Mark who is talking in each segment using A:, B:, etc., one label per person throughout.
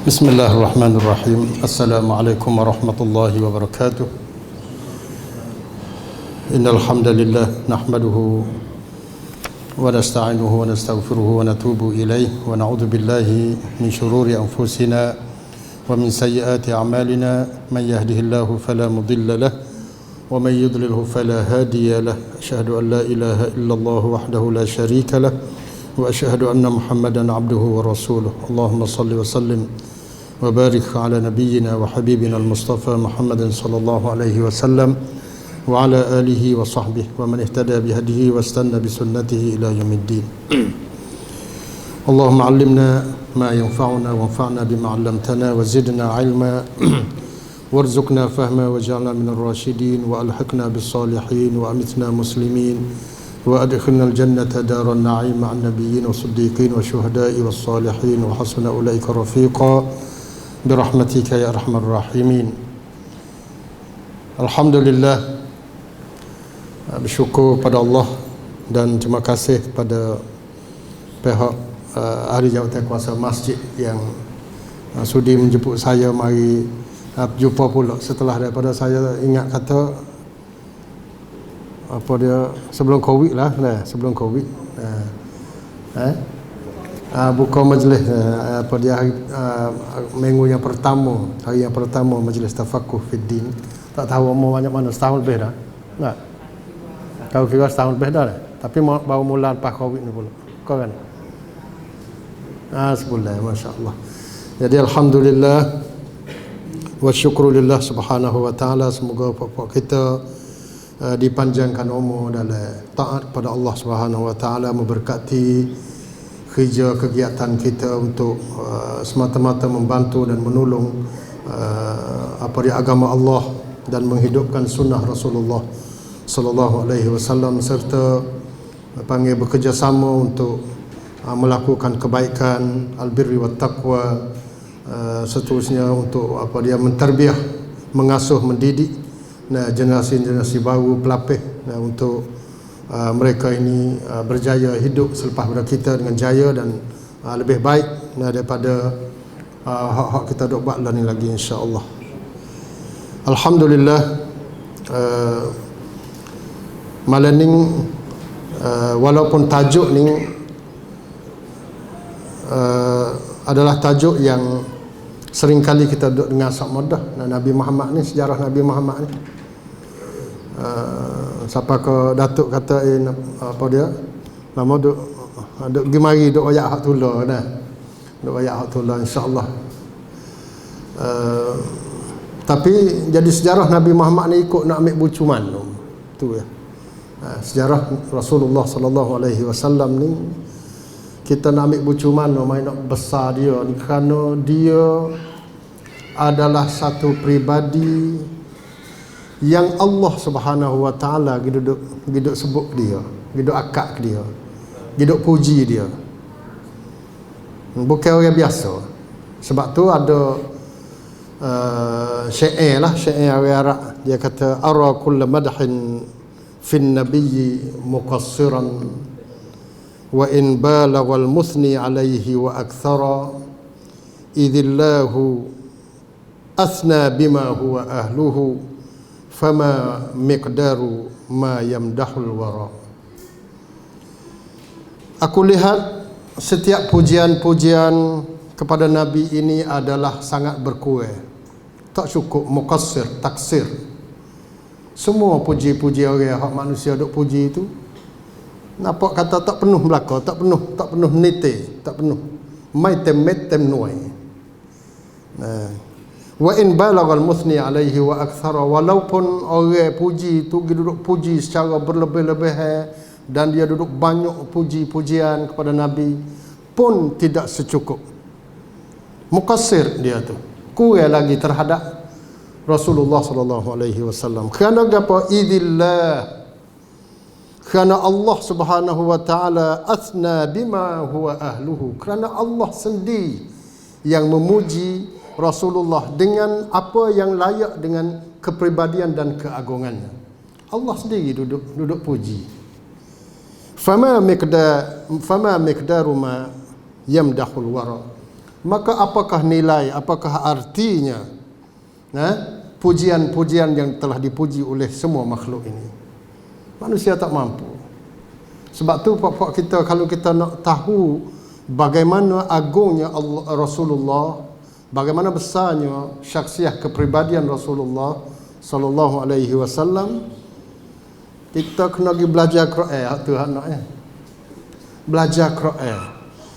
A: بسم الله الرحمن الرحيم. السلام عليكم ورحمة الله وبركاته. إن الحمد لله نحمده ونستعينه ونستغفره ونتوب إليه ونعوذ بالله من شرور أنفسنا ومن سيئات أعمالنا. من يهده الله فلا مضل له ومن يضلله فلا هادي له. أشهد أن لا إله إلا الله وحده لا شريك له وأشهد أن محمدا عبده ورسوله. اللهم صل وسلم وبارك على نبينا وحبيبنا المصطفى محمد صلى الله عليه وسلم وعلى آله وصحبه ومن اهتدى بهديه واستنى بسنته إلى يوم الدين. اللهم علمنا ما ينفعنا وانفعنا بما علمتنا وزدنا علما وارزقنا فهما واجعلنا من الراشدين وألحقنا بالصالحين وأمتنا مسلمين وأدخلنا الجنة دار النعيم مع النبيين والصديقين والشهداء والصالحين وحسن أولئك رفيقا برحمتك يا أرحم الراحمين. Alhamdulillah, bersyukur pada Allah dan terima kasih kepada pihak ahli jawatan kuasa masjid yang sudi menjemput saya mari berjumpa pula setelah daripada saya ingat kata apa dia sebelum Covid lah, sebelum Covid buka majlis apa dia minggu yang pertama, hari yang pertama majlis tafakuh fiddin. Tak tahu umur banyak mana, setahun lebih dah. Tak tahu kira setahun lebih dah. Tapi baru mula lepas Covid ni pula. Kau kan? Sebulan, masya-Allah. Jadi alhamdulillah wa syukrulillah subhanahu wa taala, semoga pokok kita dipanjangkan umur dalam taat kepada Allah Subhanahu wa taala, memberkati kerja kegiatan kita untuk semata-mata membantu dan menolong apa dia agama Allah dan menghidupkan sunnah Rasulullah sallallahu alaihi wasallam, serta panggil bekerjasama untuk melakukan kebaikan, albirri wat taqwa, seterusnya untuk apa dia menterbiah, mengasuh, mendidik generasi-generasi baru pelapis untuk mereka ini berjaya hidup selepas pada kita dengan jaya dan lebih baik daripada hak-hak kita dok buat lah ni lagi, insya-Allah. Alhamdulillah, malam ni walaupun tajuk ni adalah tajuk yang seringkali kita duk dengar sak mudah, Nabi Muhammad ni, sejarah Nabi Muhammad ni. Siapa ke Datuk kata apa dia lama duk pergi mari duk ayat hak tula dah, duk ayat hak tula, insya-Allah. Tapi jadi sejarah Nabi Muhammad ni ikut nak ambil bucu mana tu ya. Sejarah Rasulullah sallallahu alaihi wasallam ni kita nak ambil bucu mana, main nak besar dia ni, kerana dia adalah satu pribadi yang Allah Subhanahu wa taala giduk sebut dia, giduk akak dia, giduk puji dia. Bukan orang biasa. Sebab tu ada syair lah, syair orang Arab, dia kata ara kull madhin fin nabiyyi muqassiran wa in balagha al muthni alayhi wa akthara idillahu athna bima huwa ahluhu fama miqdaru ma yamdahul wara. Aku lihat setiap pujian-pujian kepada Nabi ini adalah sangat berkurang, tak cukup, muqassir, taksir. Semua puji-puji orang hak manusia duk puji itu nampak kata tak penuh belaka, tak penuh nite, tak penuh mai tem nuai. Wa in balagal muthni alaihi wa akthara, walaupun orang puji itu duduk puji secara berlebih-lebihan dan dia duduk banyak puji-pujian kepada Nabi pun tidak secukup. Muqassir dia tu, kurang lagi terhadap Rasulullah sallallahu alaihi wasallam. Kerana apa? Idillah, kerana Allah Subhanahu wa taala athna bima huwa ahluhu, kerana Allah sendiri yang memuji Rasulullah dengan apa yang layak dengan kepribadian dan keagungannya. Allah sendiri duduk puji. Fama miqdaru ma yamdahul wara, maka apakah nilai, apakah artinya pujian-pujian yang telah dipuji oleh semua makhluk ini? Manusia tak mampu. Sebab tu puak-puak kita, kalau kita nak tahu bagaimana agungnya Rasulullah, bagaimana besarnya syakhsiah kepribadian Rasulullah sallallahu alaihi wasallam, kita kena pergi belajar Quran tu nak belajar Quran.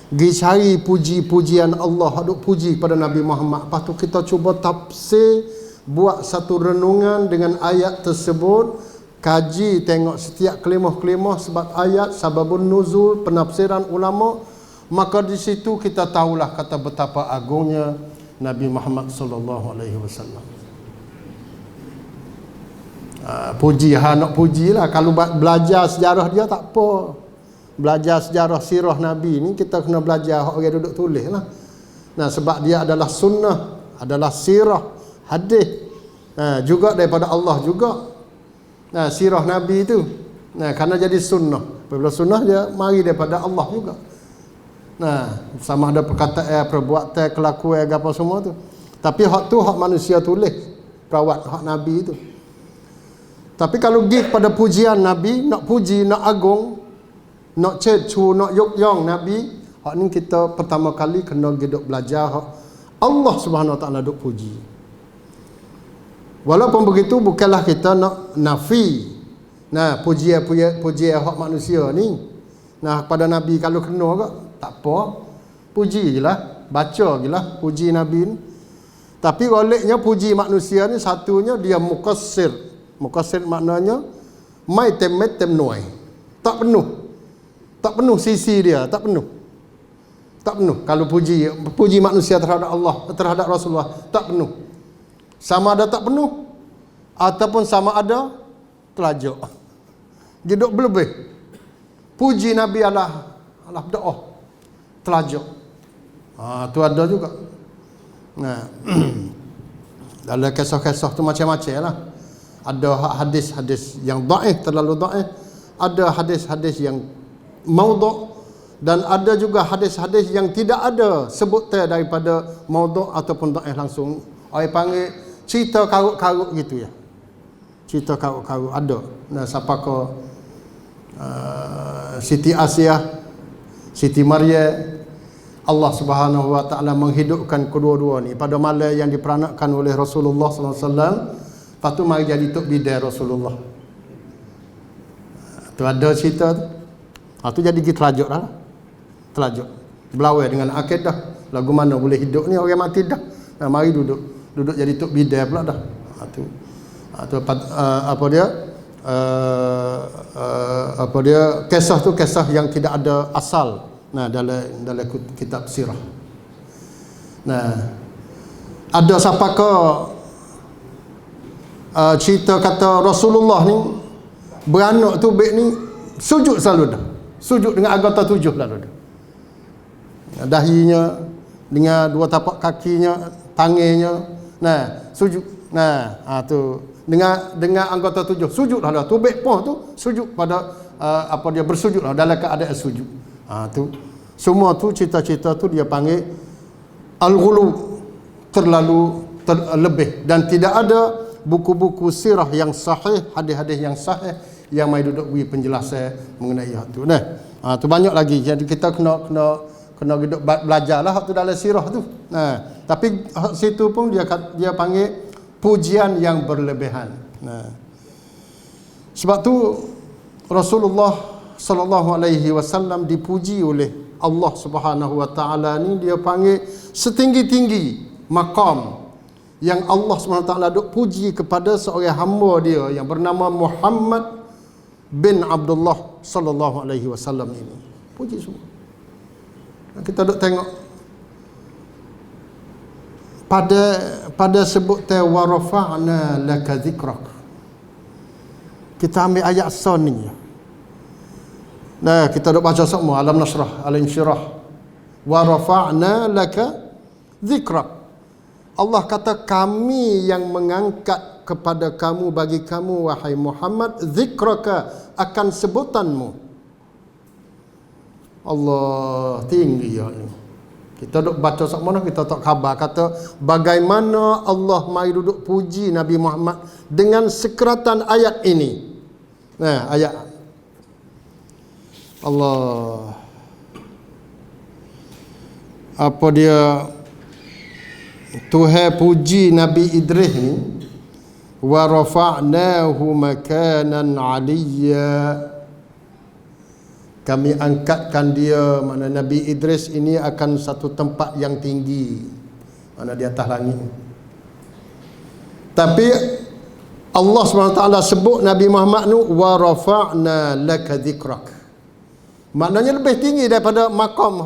A: Pergi cari puji-pujian Allah, duk puji pada Nabi Muhammad. Lepas tu kita cuba tafsir, buat satu renungan dengan ayat tersebut, kaji tengok setiap kelimah-kelimah sebab ayat, sababun nuzul, penafsiran ulama, maka di situ kita tahulah kata betapa agungnya Nabi Muhammad sallallahu alaihi wasallam. Puji, nak pujilah. Kalau belajar sejarah dia tak apa. Belajar sejarah sirah Nabi ni kita kena belajar orang duduk tulis lah. Nah, sebab dia adalah sunnah, adalah sirah, hadis. Juga daripada Allah juga. Nah, sirah Nabi itu. Nah, kerana jadi sunnah. Apabila sunnah dia mari daripada Allah juga. Nah, sama ada perkataan, perbuatan, kelakuan, apa semua tu. Tapi hak tu hak manusia tulis, perawat hak Nabi itu. Tapi kalau pergi kepada pujian Nabi, nak puji, nak agung, nak cecu, nak yokyong Nabi, hak ni kita pertama kali kena duduk belajar hak Allah Subhanahu Wa Taala duk puji. Walaupun begitu bukanlah kita nak nafi. Nah, pujian hak manusia ni. Nah, pada Nabi kalau kena ke tak apa. Puji je lah, baca je lah puji Nabi ni. Tapi goleknya puji manusia ni satunya dia muqassir. Muqassir maknanya mai tem nuai. Tak penuh. Tak penuh sisi dia, tak penuh. Tak penuh. Kalau puji manusia terhadap Allah, terhadap Rasulullah, tak penuh. Sama ada tak penuh ataupun sama ada terlajuk. Dia duk berlebih. Puji Nabi Allah doa terlajuk. Tu ada juga. Nah, dalam kisah-kisah tu macam-macam lah. Ada hadis-hadis yang dhaif, terlalu dhaif. Ada hadis-hadis yang maudhu', dan ada juga hadis-hadis yang tidak ada sebutan daripada maudhu' ataupun dhaif langsung. Orang panggil cerita karut-karut gitu ya. Cerita karut-karut ada. Nah, siapakah Siti Asiah, Siti Maryam, Allah Subhanahu Wa Taala menghidupkan kedua-dua ni pada malam yang diperanakkan oleh Rasulullah sallallahu alaihi wasallam. Lepas tu mari jadi tok bidai Rasulullah. Tu ada cerita tu. Tu jadi kita terajuk lah. Terajuk. Belawai dengan akidah. Lagu mana boleh hidup ni orang mati dah. Nah, mari duduk jadi tok bidai pula dah. Apa dia kisah tu kisah yang tidak ada asal. Nah, dalam kitab sirah. Nah, ada siapakah cerita kata Rasulullah ni beranak tu baik ni sujud selalu dah. Sujud dengan anggota 7 lalu dah. Dahinya dengan dua tapak kakinya, tangannya. Nah, sujud. Nah, tu dengan anggota 7 sujudlah dah. Tu baik poh tu sujud pada dia bersujudlah dalam keadaan sujud. Tu semua tu cita-cita tu dia panggil al-ghulu, terlalu terlebih, dan tidak ada buku-buku sirah yang sahih, hadis-hadis yang sahih yang mai duduk beri penjelasan mengenai hal tu. Nah, tu banyak lagi. Jadi kita kena duduk belajarlah hak tu dalam sirah tu. Nah, tapi hak situ pun dia panggil pujian yang berlebihan. Nah, sebab tu Rasulullah sallallahu alaihi wasallam dipuji oleh Allah Subhanahu Wa Taala ni, dia panggil setinggi-tinggi maqam yang Allah Subhanahu Wa Taala duk puji kepada seorang hamba dia yang bernama Muhammad bin Abdullah sallallahu alaihi wasallam ini. Puji semua. Kita duk tengok pada sebut wa rafa'na laka dzikrak. Kita ambil ayat son ni. Nah, kita duk baca semua alam nasrah, al-insyirah. Wa rafa'na laka dzikrak. Allah kata kami yang mengangkat kepada kamu, bagi kamu wahai Muhammad, zikraka, akan sebutanmu. Allah tinggi ya ini. Kita duk baca sak mana kita tak khabar kata bagaimana Allah mai duduk puji Nabi Muhammad dengan sekeratan ayat ini. Nah, ayat Allah apa dia Tuhan puji Nabi Idris ni, wa rafa'nahu makanan 'aliyya, kami angkatkan dia, mana Nabi Idris ini akan satu tempat yang tinggi, mana di atas langit. Tapi Allah SWT sebut Nabi Muhammad nu wa rafa'na laka dhikrak, maknanya lebih tinggi daripada makam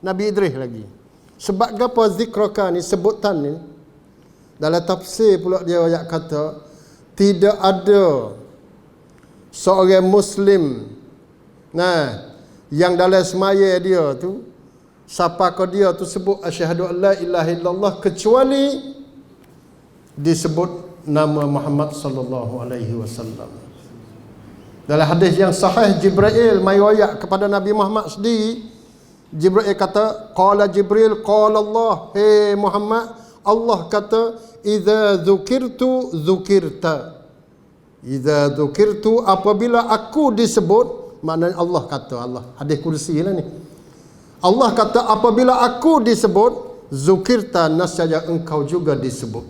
A: Nabi Idris lagi. Sebab apa zikraka ni, sebutan ni dalam tafsir pula dia ayat kata tidak ada seorang Muslim yang dalam semaya dia tu, siapa ke dia tu sebut asyhadu an la ilaha illallah, kecuali disebut nama Muhammad sallallahu alaihi wasallam. Dalam hadis yang sahih, Jibril mai royak kepada Nabi Muhammad sendiri. Jibril kata, qala Jibril qala Allah, hey Muhammad, Allah kata idza dzukirtu dzukirta, idza dzukirtu, apabila aku disebut, maknanya Allah kata, Allah hadis kursi lah ni, Allah kata apabila aku disebut, zukirta, nascaya engkau juga disebut.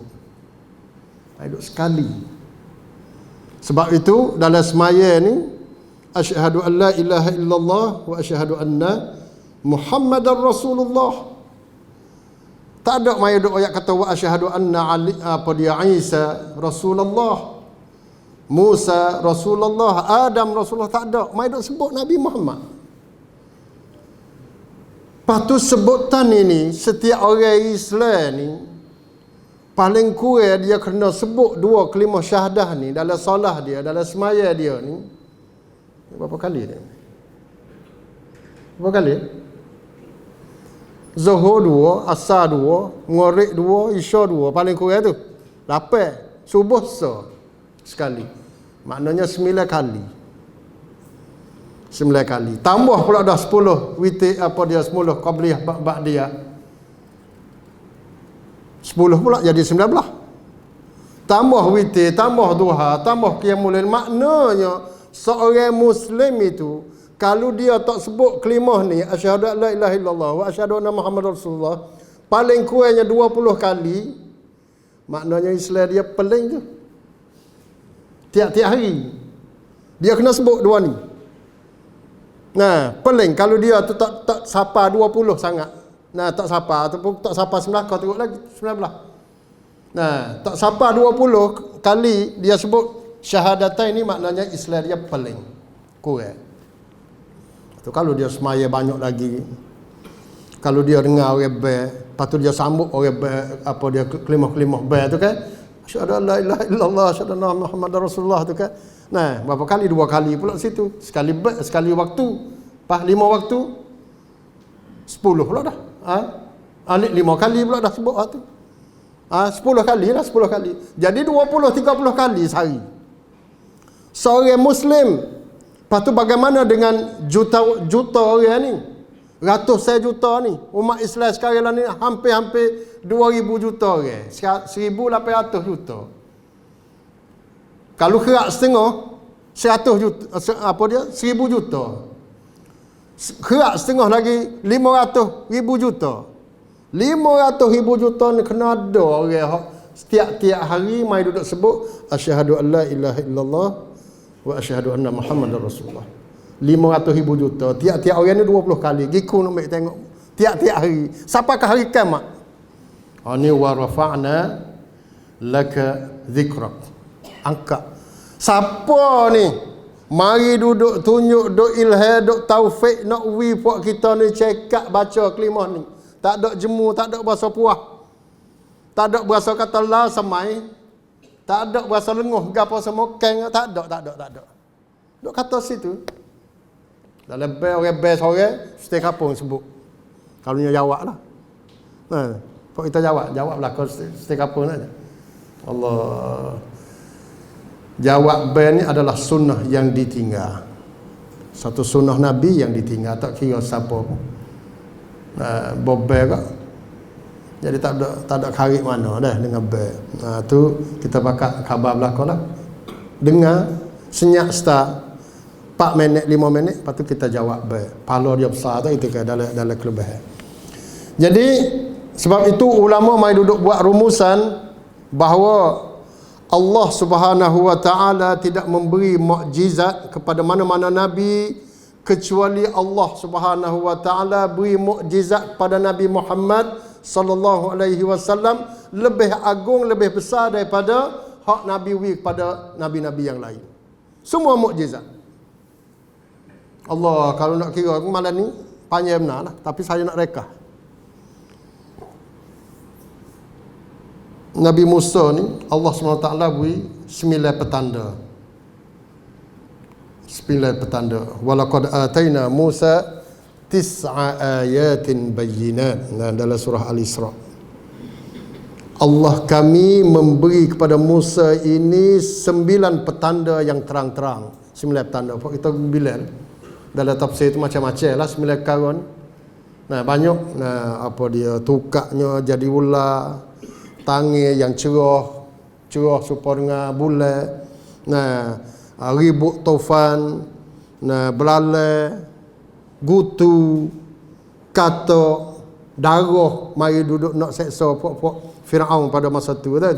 A: Hidup sekali. Sebab itu dalam semaya ni asyhadu an la ilaha illallah wa asyhadu anna Muhammadar Rasulullah. Tak ada mai duk ayat kata wa asyhadu anna ali, apa dia, Isa Rasulullah, Musa Rasulullah, Adam Rasulullah, tak ada. Mai duk sebut Nabi Muhammad. Patu sebutan ini setiap orang Islam ni paling kurang dia kena sebut dua kalimah syahadah ni dalam solat dia, dalam semaya dia ni. Berapa kali dia? Berapa kali? Zuhur 2, Asar 2, Maghrib 2, Isya 2, paling kurang tu. 8, subuh sekali. Maknanya 9 kali. 9 kali. Tambah pula dah 10 witir, apa dia, 10 qabliyah ba'diyah. 10 pula jadi 19. Tambah witir, tambah duha, tambah qiyamul lail. Maknanya seorang Muslim itu kalau dia tak sebut kalimah ni asyhadu an la ilaha illallah wa asyhadu anna Muhammadar Rasulullah paling kurangnya 20 kali, maknanya Islam dia peling tu. Tiap-tiap hari dia kena sebut dua ni. Nah, peling kalau dia tu tak sapa 20 sangat. Nah, tak sapa ataupun tak sapa 19, kau tengok lagi 19. Nah, tak sapa 20 kali dia sebut syahadatain ni, maknanya Islam dia peling. Kurang. Tu kalau dia semaya banyak lagi, kalau dia dengar orang ber, lepas tu dia sambut orang ber, apa dia kelimah-kelimah ber tu kan, asyhadu an la ilaha illallah asyhadu anna Muhammadar Rasulullah tu kan. Nah, berapa kali? 2 kali pula situ. Sekali ber, sekali waktu. Pas 5 waktu 10 pula dah. Alik 5 kali pula dah sebut tu. 10 kali lah, 10 kali. Jadi 20 30 kali sehari. Seorang Muslim. Lepas tu bagaimana dengan juta orang ni? Ratusan juta ni. Umat Islam sekarang ni hampir-hampir 2000 juta orang. 1800 juta. Kalau kerak setengah 100 juta, apa dia? 1000 juta. Kerak setengah lagi 500,000 juta. 500,000 juta ni kena ada orang setiap-tiap hari mai duduk sebut asyhadu an la ilaha illallah wa asyhadu anna Muhammadar Rasulullah. 500,000 juta. Tiap-tiap orang ni 20 kali. Giku nak ambil tengok. Tiap-tiap hari. Sampakah hari kiamat? Ni wa rafa'na laka dhikrak. Angkat. Siapa ni? Mari duduk tunjuk, duk ilham, duk taufik nak wi puak kita ni cekak baca kalimah ni. Tak ada jemu, tak ada bahasa puah. Tak ada bahasa kata la samai. Tak ada bahasa lenguh gapo semua keng, tak ada. Duk kata situ. Dalam orang best orang setiap kampung sebut. Kalau dia jawablah. Nah, kok kita jawablah kau setiap kampung aja. Allah. Jawab ben ni adalah sunnah yang ditinggal. Satu sunnah Nabi yang ditinggal, tak kira siapa pun. bobel kak. Jadi tak ada karik mana dah dengan bel. Tu kita pakai khabar belakang lah. Dengar senyap start 4 minit 5 minit, lepas tu kita jawab bel. Pala dia besar tu itu ke dalam kelebihan. Jadi sebab itu ulama mai duduk buat rumusan bahawa Allah Subhanahu wa taala tidak memberi mukjizat kepada mana-mana nabi kecuali Allah Subhanahu wa taala beri mukjizat kepada Nabi Muhammad sallallahu alaihi wasallam lebih agung, lebih besar daripada hak nabi wi kepada nabi-nabi yang lain. Semua mukjizat. Allah kalau nak kira malam ni panjang benar lah, tapi saya nak rekah. Nabi Musa ni Allah SWT beri 9 petanda. 9 petanda. Walaqad ataina Musa 9 ayatin bayyinat. Dalam surah Al-Isra. Allah kami memberi kepada Musa ini 9 petanda yang terang-terang. 9 petanda. Kita bilang dalam tafsir itu macam-macam lah 9 perkara ni. Banyak. Apa dia tukaknya jadi ular, tangi yang cerah supaya dengan bulat, ribut tofan, belalai, gutu, katok, darah mari duduk nak seksa puak-puak Firaun pada masa tu kan.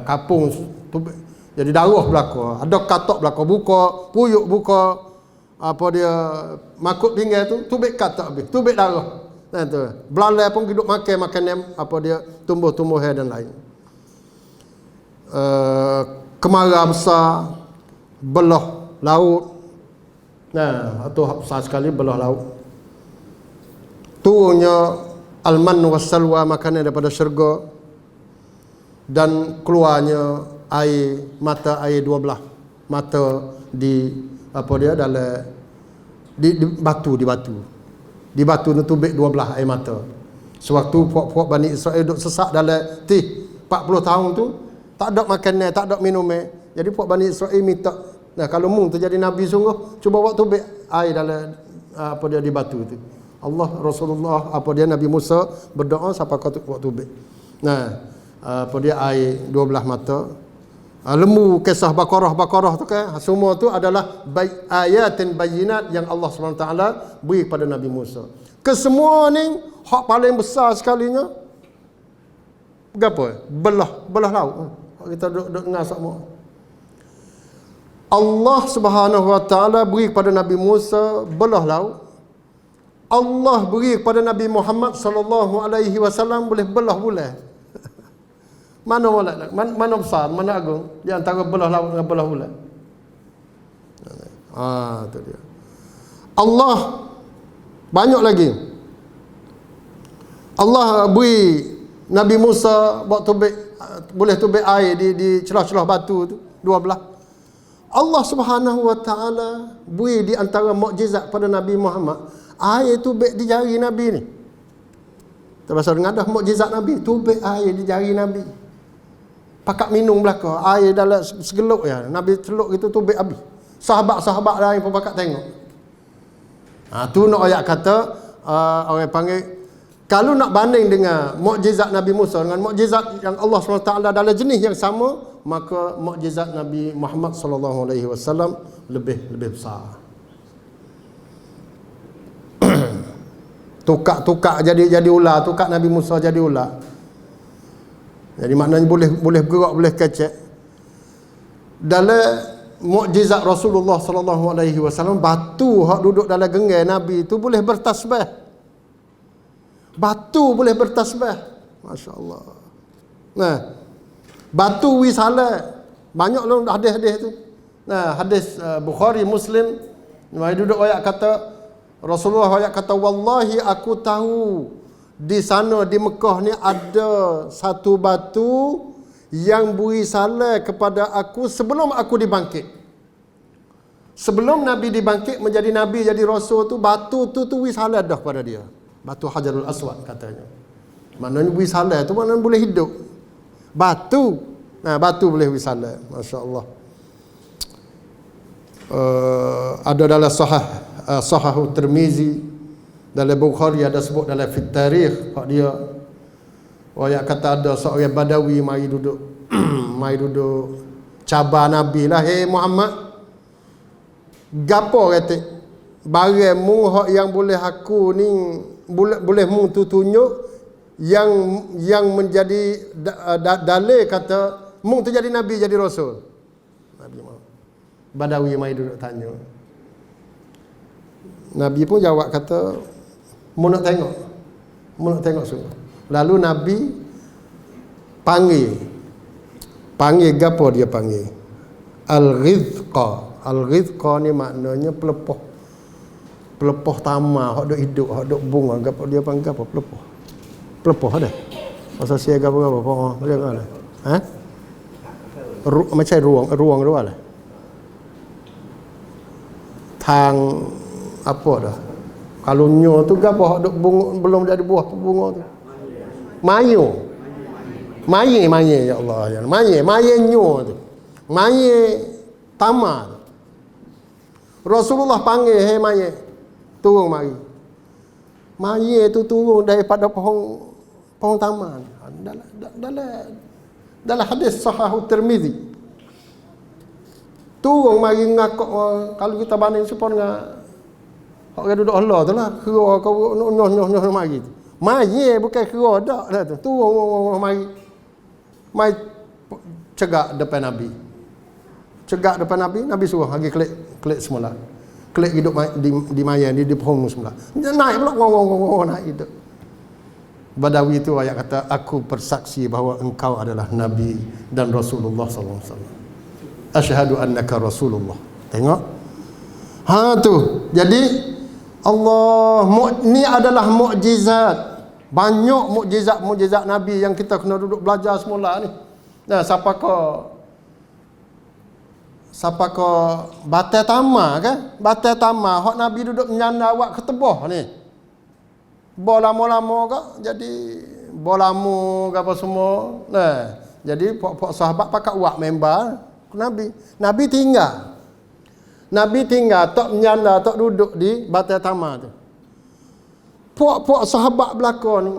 A: Kapung tu jadi darah belaka, ada katok belaka, buka puyuk, buka apa dia makut pinggan tu tubik katok habis, tubik darah. Tu. Belalai pun hidup makan apa dia tumbuh-tumbuhan dan lain. Kemarau besar, belah laut. Itu besar sekali belah laut. Turunnya al-man was-salwa, makanan daripada syurga, dan keluarnya air, mata air 12 mata di apa dia dalam di batu. Di batu tu tubik 12 air mata. Sewaktu puak-puak Bani Israel duduk sesak dalam 40 tahun tu, tak ada makanan, tak ada minum. Jadi puak Bani Israel minta, kalau mung tu jadi nabi sungguh, cuba buat tubik air dalam apa dia di batu tu. Allah Rasulullah apa dia Nabi Musa berdoa siapa kau buat tubik. Apa dia air 12 mata. Lembu kisah Baqarah tu kan, semua tu adalah ayatin bayyinat yang Allah SWT beri kepada Nabi Musa. Kesemua ni hak paling besar sekalinya apa? Belah laut. Kita duduk dengar semua. Allah Subhanahu wa taala beri kepada Nabi Musa belah laut. Allah beri kepada Nabi Muhammad sallallahu alaihi wasallam boleh belah bulan. Mana besar, mana agung di antara belah laut dengan belah bulan? Tu dia. Allah banyak lagi. Allah beri Nabi Musa buat tubik, boleh tubik air di celah-celah batu tu 12. Allah Subhanahu wa taala beri di antara mukjizat pada Nabi Muhammad, air tubik di jari Nabi ni. Terpaksa dengan ada mukjizat Nabi, tubik air di jari Nabi. Pakat minum belaka, air dalam segeluk ya. Nabi celuk gitu tubik habis. Sahabat-sahabat lain pun pakat tengok. Tu nak ayat kata orang panggil, kalau nak banding dengan mukjizat Nabi Musa dengan mukjizat yang Allah SWT dalam jenis yang sama, maka mukjizat Nabi Muhammad SAW lebih besar. Tukak jadi ular, tukak Nabi Musa jadi ular. Jadi maknanya boleh bergerak, boleh kecek. Dalam mukjizat Rasulullah sallallahu alaihi wasallam, batu hak duduk dalam genggam Nabi itu boleh bertasbih. Batu boleh bertasbih. Masya-Allah. Batu wisalah. Banyak loh hadis-hadis tu. Hadis Bukhari, Muslim, mai duduk ayat kata Rasulullah, ayat kata, wallahi aku tahu di sana di Mekah ni ada satu batu yang beri salah kepada aku sebelum aku dibangkit. Sebelum Nabi dibangkit menjadi Nabi, jadi Rasul tu, batu tu wisalah dah kepada dia. Batu Hajarul Aswad katanya. Maknanya wisalah tu maknanya boleh hidup. Batu boleh wisalah. Masya Allah. Ada dalam Sahih Tirmizi Dalam Bukhari ada sebut dalam fit tarikh hak dia ayat kata ada seorang Badawi mari duduk mari duduk cabar Nabi lah, hey Muhammad, gapo kata barang mu hak yang boleh aku ni boleh mu tu tunjuk yang menjadi dalil kata mu tu jadi nabi jadi rasul. Nabi Badawi mai duduk tanya. Nabi pun jawab kata mu nak tengok sungguh. Lalu Nabi panggil gapo dia panggil? Al-ghizqa. Al-ghizqa ni maknanya pelepoh tamar, hak duk hidup, hak duk bunga, gapo dia panggil apa? Pelepoh ada. Pasal sia gapo dia kan. Ha? Macam ruang lah. Tang apa dah? Kalau nyo tu gapo hak duk bunga belum jadi buah bunga tu. Maye ya Allah ya. Maye nyo tu. Maye tamar. Rasulullah panggil, "Hei maye, turun mari." Maye tu turun daripada pohon tamar. Dalam hadis sahih Tirmizi. Turun mari ngakak kalau kita banding sepon dengan hak duduk Allah tu lah, kira kau nyoh mari. Maye bukan kira dak dah tu. Turun mari. Mai cegak depan Nabi. Nabi suruh lagi klik semula. Klik hidup di maya di pohon semula. Naik pula ngong naik itu. Badawi itu ayat kata, aku bersaksi bahawa engkau adalah Nabi dan Rasulullah sallallahu alaihi wasallam. Asyhadu annaka Rasulullah. Tengok. Ha tu. Jadi Allah ni adalah mukjizat. Banyak mukjizat Nabi yang kita kena duduk belajar semula ni. Nah, siapa ko batai tamar kan? Batai tamar hak Nabi duduk menyanda awak ke tebah ni. Lama-lama ke jadi bolamu ke apa semua. Nah, jadi pok sahabat pakat awak member Nabi. Nabi tinggal tak menyanda, tak duduk di batai tamar tu. Puak sahabat belakang ni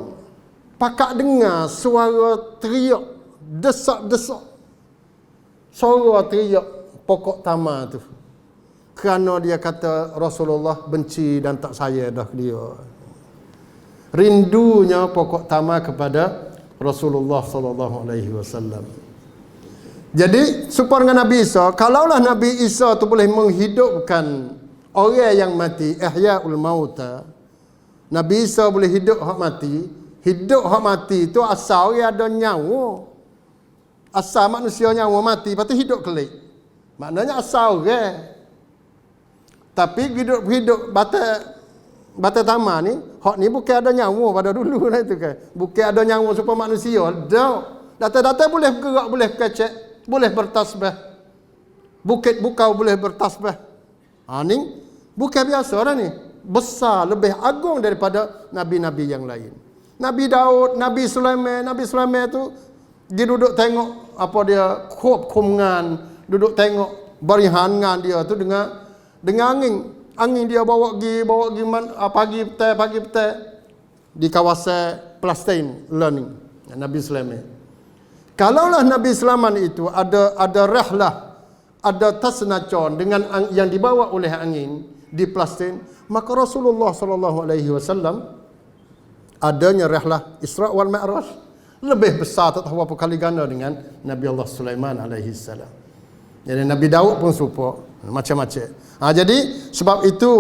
A: pakat dengar suara teriak, desak-desak. Suara teriak pokok tamar tu. Kerana dia kata Rasulullah benci dan tak sayang dah dia. Rindunya pokok tamar kepada Rasulullah sallallahu alaihi wasallam. Jadi supaya dengan Nabi Isa, kalaulah Nabi Isa tu boleh menghidupkan orang yang mati, ihyaul mauta. Nabi Isa boleh hidup hak mati. Hidup hak mati tu asal dia ada nyawa. Asal manusia nyawa mati, lepas tu hidup kelik. Maknanya asal orang. Tapi hidup batai tamar ni, hak ni bukan ada nyawa pada dulu lah itu kan. Bukan ada nyawa supaya manusia. Data-data boleh bergerak, boleh kecek, boleh bertasbih. Bukit bukau boleh bertasbih. Ni bukan biasa dah ni. Besar, lebih agung daripada nabi-nabi yang lain. Nabi Daud, Nabi Sulaiman tu dia duduk tengok apa dia kumengan, duduk tengok barihangan dia tu dengan angin dia bawa pergi pagi petang di kawasan Palestin learning Nabi Sulaiman. Kalaulah Nabi Sulaiman itu ada rihlah, ada tasnacon dengan yang dibawa oleh angin di Palestin, maka Rasulullah sallallahu alaihi wasallam adanya rihlah Isra wal Mi'raj lebih besar tak tahu berapa kali ganda dengan Nabi Allah Sulaiman alaihi salam. Jadi Nabi Daud pun serupa, macam-macam. Jadi sebab itu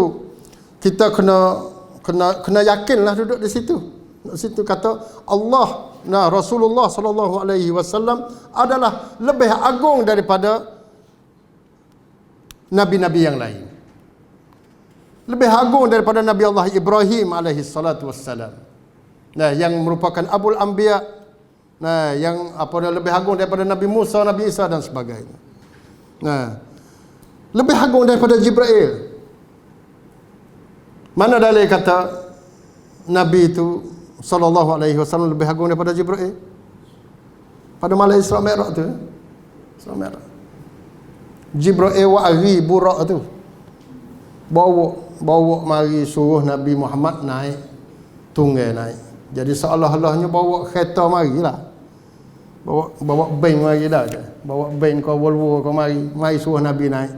A: kita kena yakinlah duduk di situ. Di situ kata Allah, Rasulullah sallallahu alaihi wasallam adalah lebih agung daripada nabi-nabi yang lain. Lebih agung daripada Nabi Allah Ibrahim alaihi salatu wassalam. Yang merupakan Abul Anbiya. Yang lebih agung daripada Nabi Musa, Nabi Isa dan sebagainya. Lebih agung daripada Jibril. Mana dalil kata Nabi itu sallallahu alaihi wasallam lebih agung daripada Jibril? Pada malam Isra Mi'raj tu. Isra Mi'raj. Jibril wa'ri burak tu. Bawa bawa mari suruh Nabi Muhammad naik tunggai naik. Jadi seolah-olahnya bawa kereta marilah. Bawa bank mari dah. Bawa bank kau Volvo kau mari suruh Nabi naik.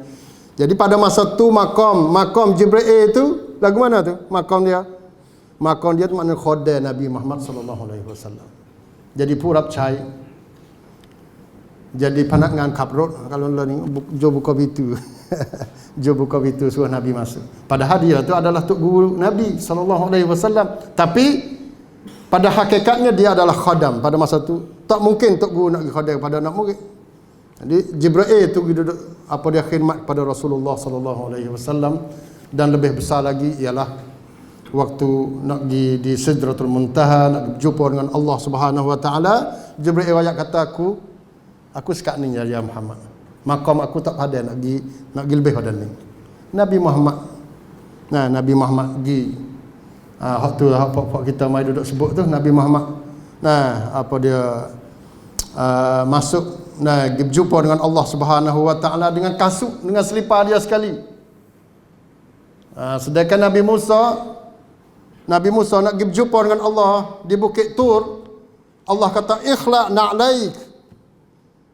A: Jadi pada masa tu makam Jibril tu lagu mana tu? Makam dia tu maknanya khodam Nabi Muhammad sallallahu alaihi wasallam. Jadi purap cai. Jadi panak ngan kaprot kalau lo ni jo buka pintu. Jo buka pintu suruh Nabi masuk. Padahal dia tu adalah tok guru Nabi sallallahu alaihi wasallam. Tapi pada hakikatnya dia adalah khadam pada masa tu. Tak mungkin tok guru nak pergi khadam pada anak murid. Jadi Jibril tu duduk apa dia khidmat pada Rasulullah sallallahu alaihi wasallam, dan lebih besar lagi ialah waktu nak pergi di Sidratul Muntaha, nak berjumpa dengan Allah Subhanahu wa taala. Jibril ayat kata aku sekat ni ya Muhammad. Makam aku tak ada nak pergi lebih pada ni. Nabi Muhammad. Nah, Nabi Muhammad pergi hak tu hak kita mai duduk sebut tu Nabi Muhammad. Nah, apa dia masuk berjumpa dengan Allah Subhanahu wa taala dengan kasut, dengan selipar dia sekali. Sedangkan Nabi Musa nak berjumpa dengan Allah di Bukit Tur. Allah kata ikhla na'laik.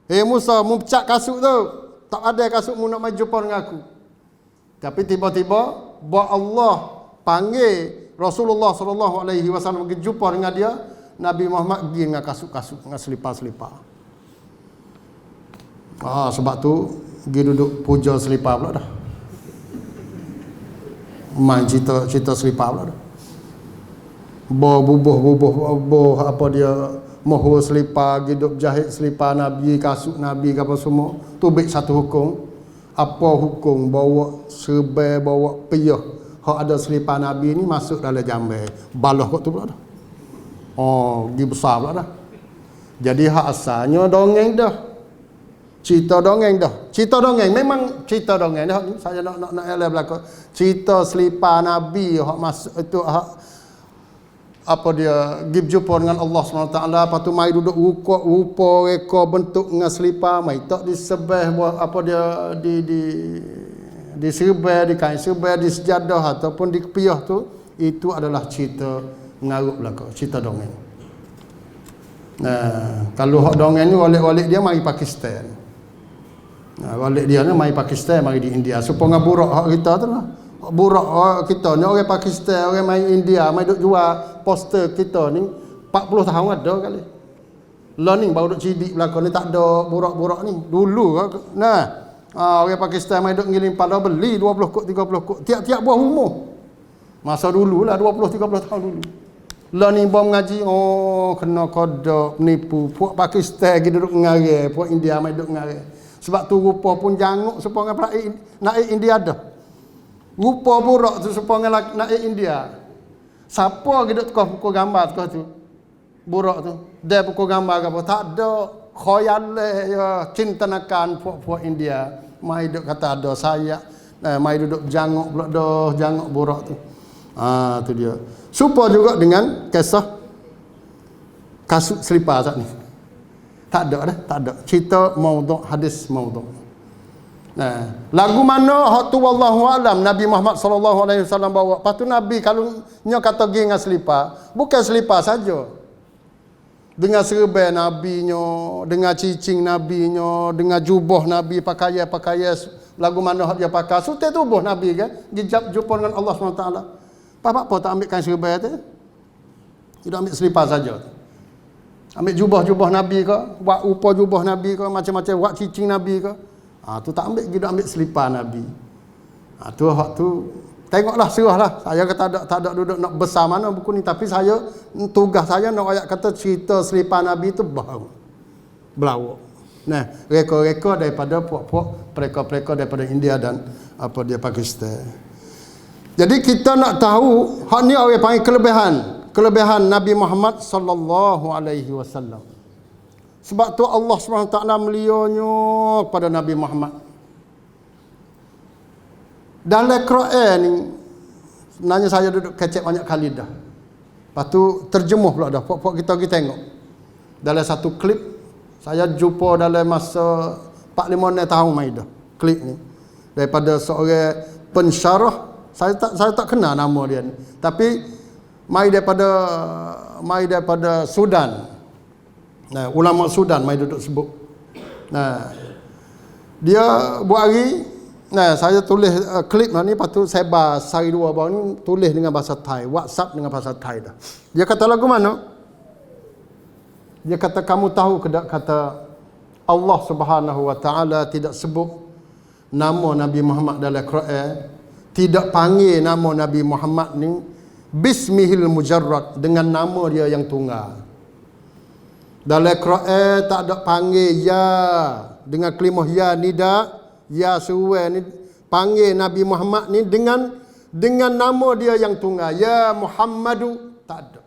A: Hei Musa, mu pecah kasut tu. Tak ada kasut mu nak mai jumpa dengan aku. Tapi tiba-tiba Allah panggil Rasulullah sallallahu alaihi wasallam pergi jumpa dengan dia. Nabi Muhammad pergi dengan kasut-kasut, dengan selipar-selipar. Sebab tu pergi duduk puja selipar pula dah. Main cerita selipar pula dah. Bubuh apa dia mohon selipar, hidup jahit selipar Nabi, kasut Nabi apa semua. Tu baik satu hukum. Apa hukum bawa serbai, bawa piyah hak ada selipar Nabi ni masuk dalam jambai. Balah kat tu pula dah. Pergi besar pula dah. Jadi hak asalnya dongeng dah. Cerita dongeng memang cerita dongeng dah. Saya nak elak belaka. Cerita selipar Nabi hak masuk itu hak apa dia pergi jumpa dengan Allah SWT. Lepas tu mai duduk rupa reka bentuk dengan selipar, mai tak disebeh apa dia di serbai, di kain serbai, di sejadah ataupun di kepiah tu, itu adalah cerita ngarut belaka, cerita dongeng. Kalau hak dongeng ni walik-walik dia mari Pakistan. Walik dia ni mari Pakistan, mari di India. Supaya burak hak kita tu lah. Burak kita ni orang Pakistan, orang main India, main duk jual poster kita ni 40 tahun ada kali. Lah ni baru duk cidik belakang ni tak ada burak-burak ni. Dulu orang Pakistan main duk ngiling pada beli 20 kok 30 kok tiap-tiap buah umur. Masa dulu lah 20-30 tahun dulu. Lah ni bom ngaji kena kodok menipu puak Pakistan gitu duk ngarang, puak India main duk ngarang. Sebab tu rupa pun janguk supaya nak India dah. Rupa burak tu supaya nak India. Siapa gitu tukar pukul gambar tukar tu? Burak tu. Dia pukul gambar ke apa? Tak ada khayal ya cinta nakan puak-puak India. Mai duk kata ada saya. Mai duduk janguk pula dah janguk burak tu. Tu dia. Supaya juga dengan kisah kasut selipar saat ni. Tak ada. Cerita maudhu', hadis maudhu'. Lagu mana hak tu wallahu alam Nabi Muhammad sallallahu alaihi wasallam bawa. Lepas tu Nabi kalau nya kata pergi dengan selipar, bukan selipar saja. Dengan serbai nabinya, dengan cicing nabinya, dengan jubah Nabi, pakaian lagu mana hak dia pakai. Sutai tubuh Nabi kan, jumpa dengan Allah SWT. Apa tak ambil kain serbai tu? Tidak ambil selipar saja. Ambil jubah Nabi ke, buat rupa jubah Nabi ke, macam-macam buat cicing Nabi ke. Tu tak ambil, kita ambil selipar Nabi. Tu hak tu tengoklah, serahlah. Saya kata tak ada duduk nak besar mana buku ni, tapi tugas saya nak ayat kata cerita selipar Nabi tu berlawak. Reka-reka daripada puak-puak pereka-pereka daripada India dan apa dia Pakistan. Jadi kita nak tahu hak ni orang panggil kelebihan Nabi Muhammad sallallahu alaihi wasallam. Sebab tu Allah SWT melionyo kepada Nabi Muhammad. Dalam Quran ni sebenarnya saya duduk kecek banyak kali dah. Lepas tu terjemuh pula dah. Puak-puak kita pergi tengok. Dalam satu klip saya jumpa dalam masa 4-5 tahun mai dah. Klip ni daripada seorang pensyarah Saya tak kenal nama dia ni. Tapi mai daripada Sudan. Nah, ulama Sudan mai duduk sebut. Nah, dia buat hari, nah saya tulis klip ni, lepas tu saya bahas hari dua baru ni tulis dengan bahasa Thai, WhatsApp dengan bahasa Thai dah. Dia kata lagu mana? Dia kata, kamu tahu ke tak, kata Allah Subhanahu wa taala tidak sebut nama Nabi Muhammad dalam Quran, tidak panggil nama Nabi Muhammad ni bismihil mujarrad, dengan nama dia yang tunggal. Dalam Quran tak ada panggil ya dengan kalimah ya nida, ya suwe ni, panggil Nabi Muhammad ni dengan nama dia yang tunggal, ya Muhammadu, tak ada.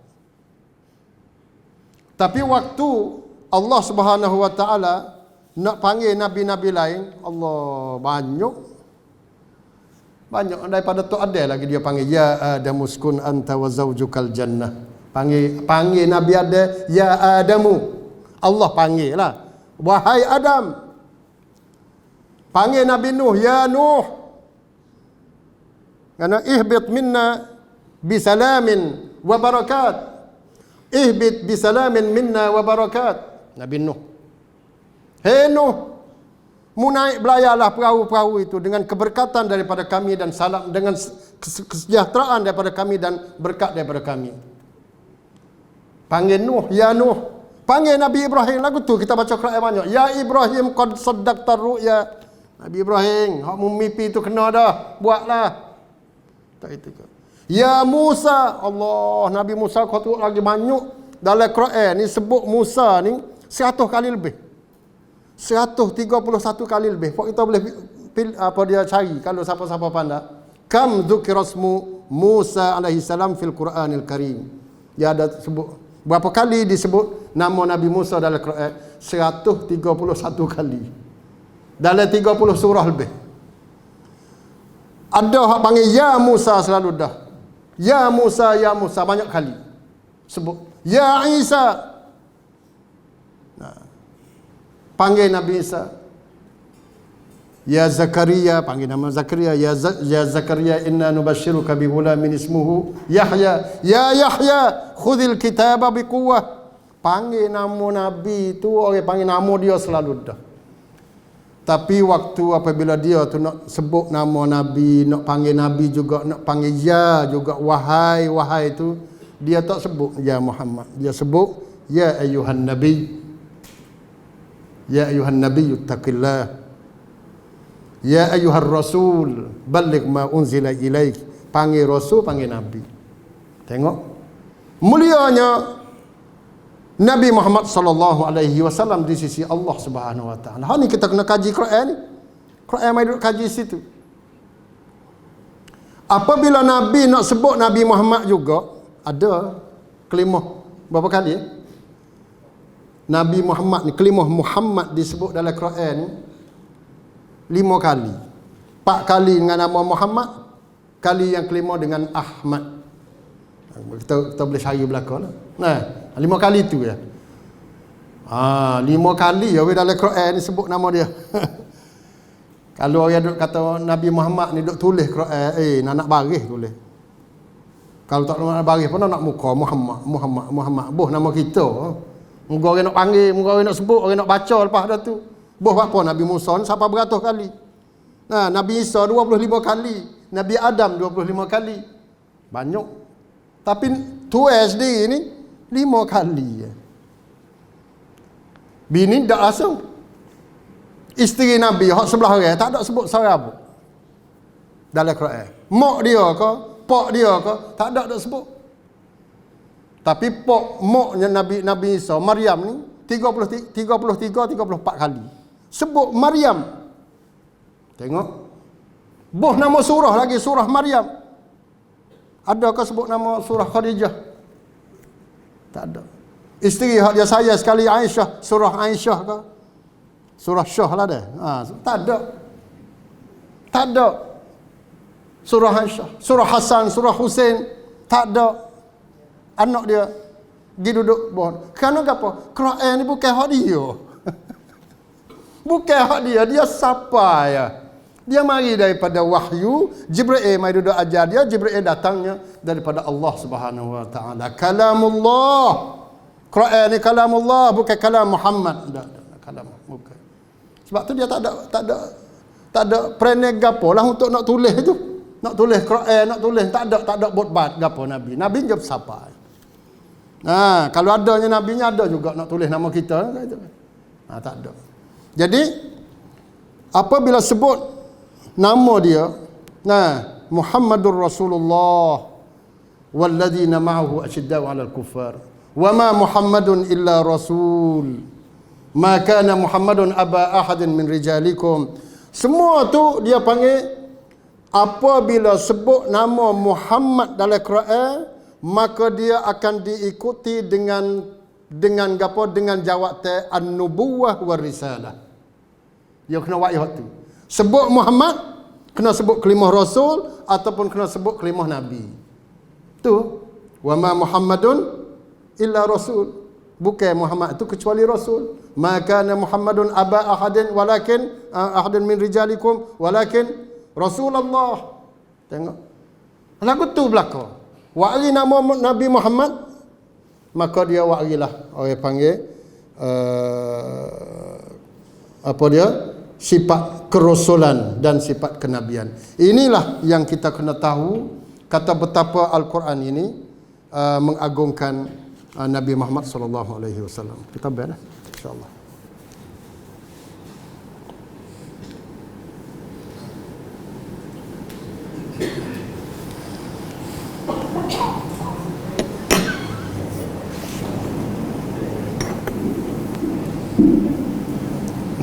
A: Tapi waktu Allah Subhanahu wa taala nak panggil nabi-nabi lain, Allah banyak daripada tu ada lagi dia panggil ya Adamu uskun anta wa zaujukal jannah. Panggil Nabi Adam ya Adamu. Allah panggil lah, wahai Adam. Panggil Nabi Nuh ya Nuh. Karena ihbit minna bisalamin wa barakat. Ihbit bisalamin minna wa barakat. Nabi Nuh. Hei Nuh, mu naik belajarlah perahu-perahu itu dengan keberkatan daripada kami dan salam, dengan kesejahteraan daripada kami dan berkat daripada kami. Panggil Nuh ya Nuh. Panggil Nabi Ibrahim, lagu tu kita baca Quran banyak. Ya Ibrahim qad saddaqta ru'ya. Nabi Ibrahim, hak mu mimpi tu kena dah, buatlah. Tak itu ke? Ya Musa, Allah, Nabi Musa kau tu lagi banyak dalam Quran ni sebut Musa ni 100 kali lebih. 131 kali lebih. Pak kita boleh apa dia cari kalau siapa-siapa pandai. Kam dzukirasmu Musa alaihi salam fil Quranil Karim. Dia ada sebut berapa kali disebut nama Nabi Musa dalam Quran? 131 kali. Dalam 30 surah lebih. Ada hak panggil ya Musa selalu dah. Ya Musa, ya Musa banyak kali sebut. Ya Isa. Panggil Nabi Isa. Ya Zakaria, panggil nama Zakaria. Ya Zakaria, inna nubashiruka bi ghulamin ismuhu Yahya. Ya Yahya, khudhil kitaba bi quwwah. Panggil nama Nabi tu, orang panggil nama dia selalu dah. Tapi waktu apabila dia tu nak sebut nama Nabi, nak panggil Nabi juga, nak panggil ya juga, wahai, wahai tu, dia tak sebut ya Muhammad. Dia sebut ya ayuhan Nabi. Ya ayuhan Nabi ittaqillah. Ya ayuhar Rasul balligh ma unzila ilaik. Panggil Rasul, panggil Nabi. Tengok mulianya Nabi Muhammad sallallahu alaihi wasallam di sisi Allah Subhanahu wa taala. Ha ni kita kena kaji Quran ni. Quran mai duk kaji situ. Apabila Nabi nak sebut Nabi Muhammad juga ada kalimah berapa kali ya? Nabi Muhammad ni, kalimah Muhammad disebut dalam Quran ni 5 kali. 4 kali dengan nama Muhammad, kali yang kelima dengan Ahmad. Kita boleh cari belakang lah. Nah, 5 kali tu ya. 5 kali ya dalam Quran ni sebut nama dia. Kalau orang duk kata Nabi Muhammad ni duk tulis Quran, nak baris tulis. Kalau tak nak baris pun nak muka Muhammad. Boh nama kita. Muka orang nak panggil, muka orang nak sebut, orang nak baca lepas dah tu. Boh apa Nabi Musa ni sampai beratus kali. Nah, Nabi Isa 25 kali, Nabi Adam 25 kali. Banyak. Tapi tuai sendiri ni 5 kali. Bini tak langsung. Isteri Nabi hak sebelah orang tak ada sebut seorang pun dalam Quran. Mak dia ke, pak dia ke, tak ada sebut. Tapi moknya Nabi Isa, Maryam ni 33 34 kali. Sebut Maryam. Tengok. Boh nama surah lagi, surah Maryam. Adakah sebut nama surah Khadijah? Tak ada. Isteri hak dia saya sekali Aisyah, surah Aisyah ke? Surah Syah lah dah. Tak ada. Tak ada. Surah Aisyah, surah Hasan, surah Husain, tak ada. Anak dia pergi duduk pohon. Kerana apa? Quran ni bukan hak dia. Bukan hak dia, dia siapa ya? Dia mari daripada wahyu, Jibril mari duduk ajar dia, Jibril datangnya daripada Allah Subhanahu wa taala. Kalamullah. Quran ni kalamullah, bukan kalam Muhammad. Tak, kalam bukan. Sebab tu dia tak ada perangai gapo lah untuk nak tulis tu. Nak tulis Quran, nak tulis tak ada botbat gapo Nabi. Nabi je siapa. Kalau adanya nabinya ada juga nak tulis nama kita gitu. Tak ada. Jadi apabila sebut nama dia, Muhammadur Rasulullah walladzina ma'ahu asyiddau 'alal kuffar wa ma Muhammadun illa rasul ma kana Muhammadun aba ahadin min rijalikum. Semua tu dia panggil, apabila sebut nama Muhammad dalam Quran, maka dia akan diikuti dengan gapo, dengan jawab an-nubuwah war risalah. Dia kena wayah tu. Sebut Muhammad, kena sebut kalimah Rasul ataupun kena sebut kalimah Nabi. Tu, wa ma Muhammadun illa Rasul. Bukan Muhammad itu kecuali Rasul. Maka Muhammadun aba ahadin walakin ahadin min rijalikum walakin Rasulullah. Tengok. Lagu tu belaka. Wa'ri nama Nabi Muhammad, maka dia wa'rilah. Orang panggil apa dia? Sifat kerasulan dan sifat kenabian. Inilah yang kita kena tahu, kata betapa Al-Quran ini mengagungkan Nabi Muhammad sallallahu alaihi wasallam. Kita baca insya-Allah.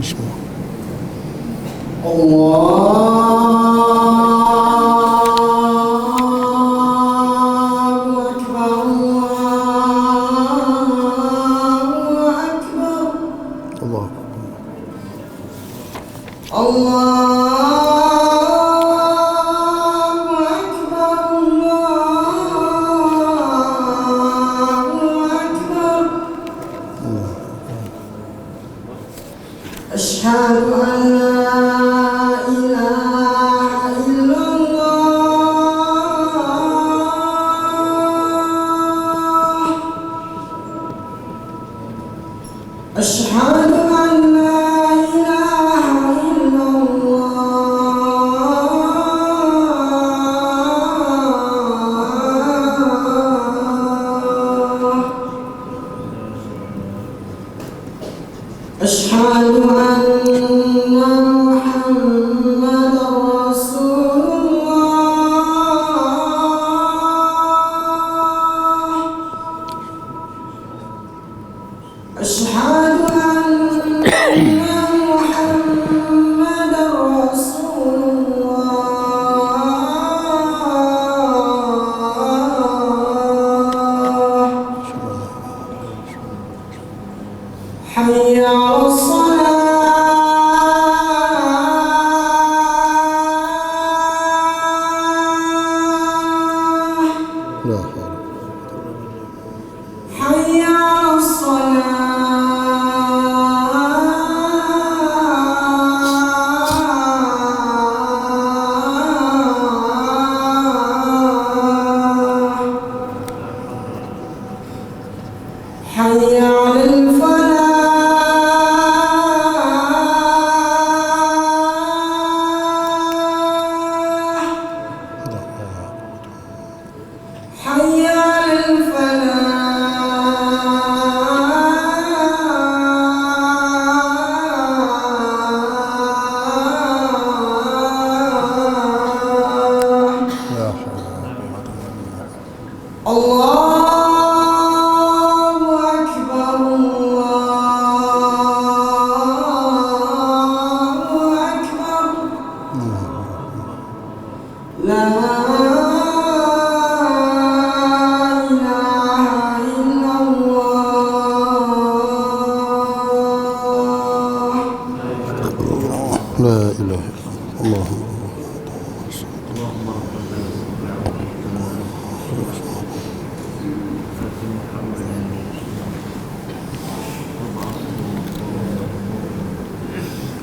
A: Bismillah.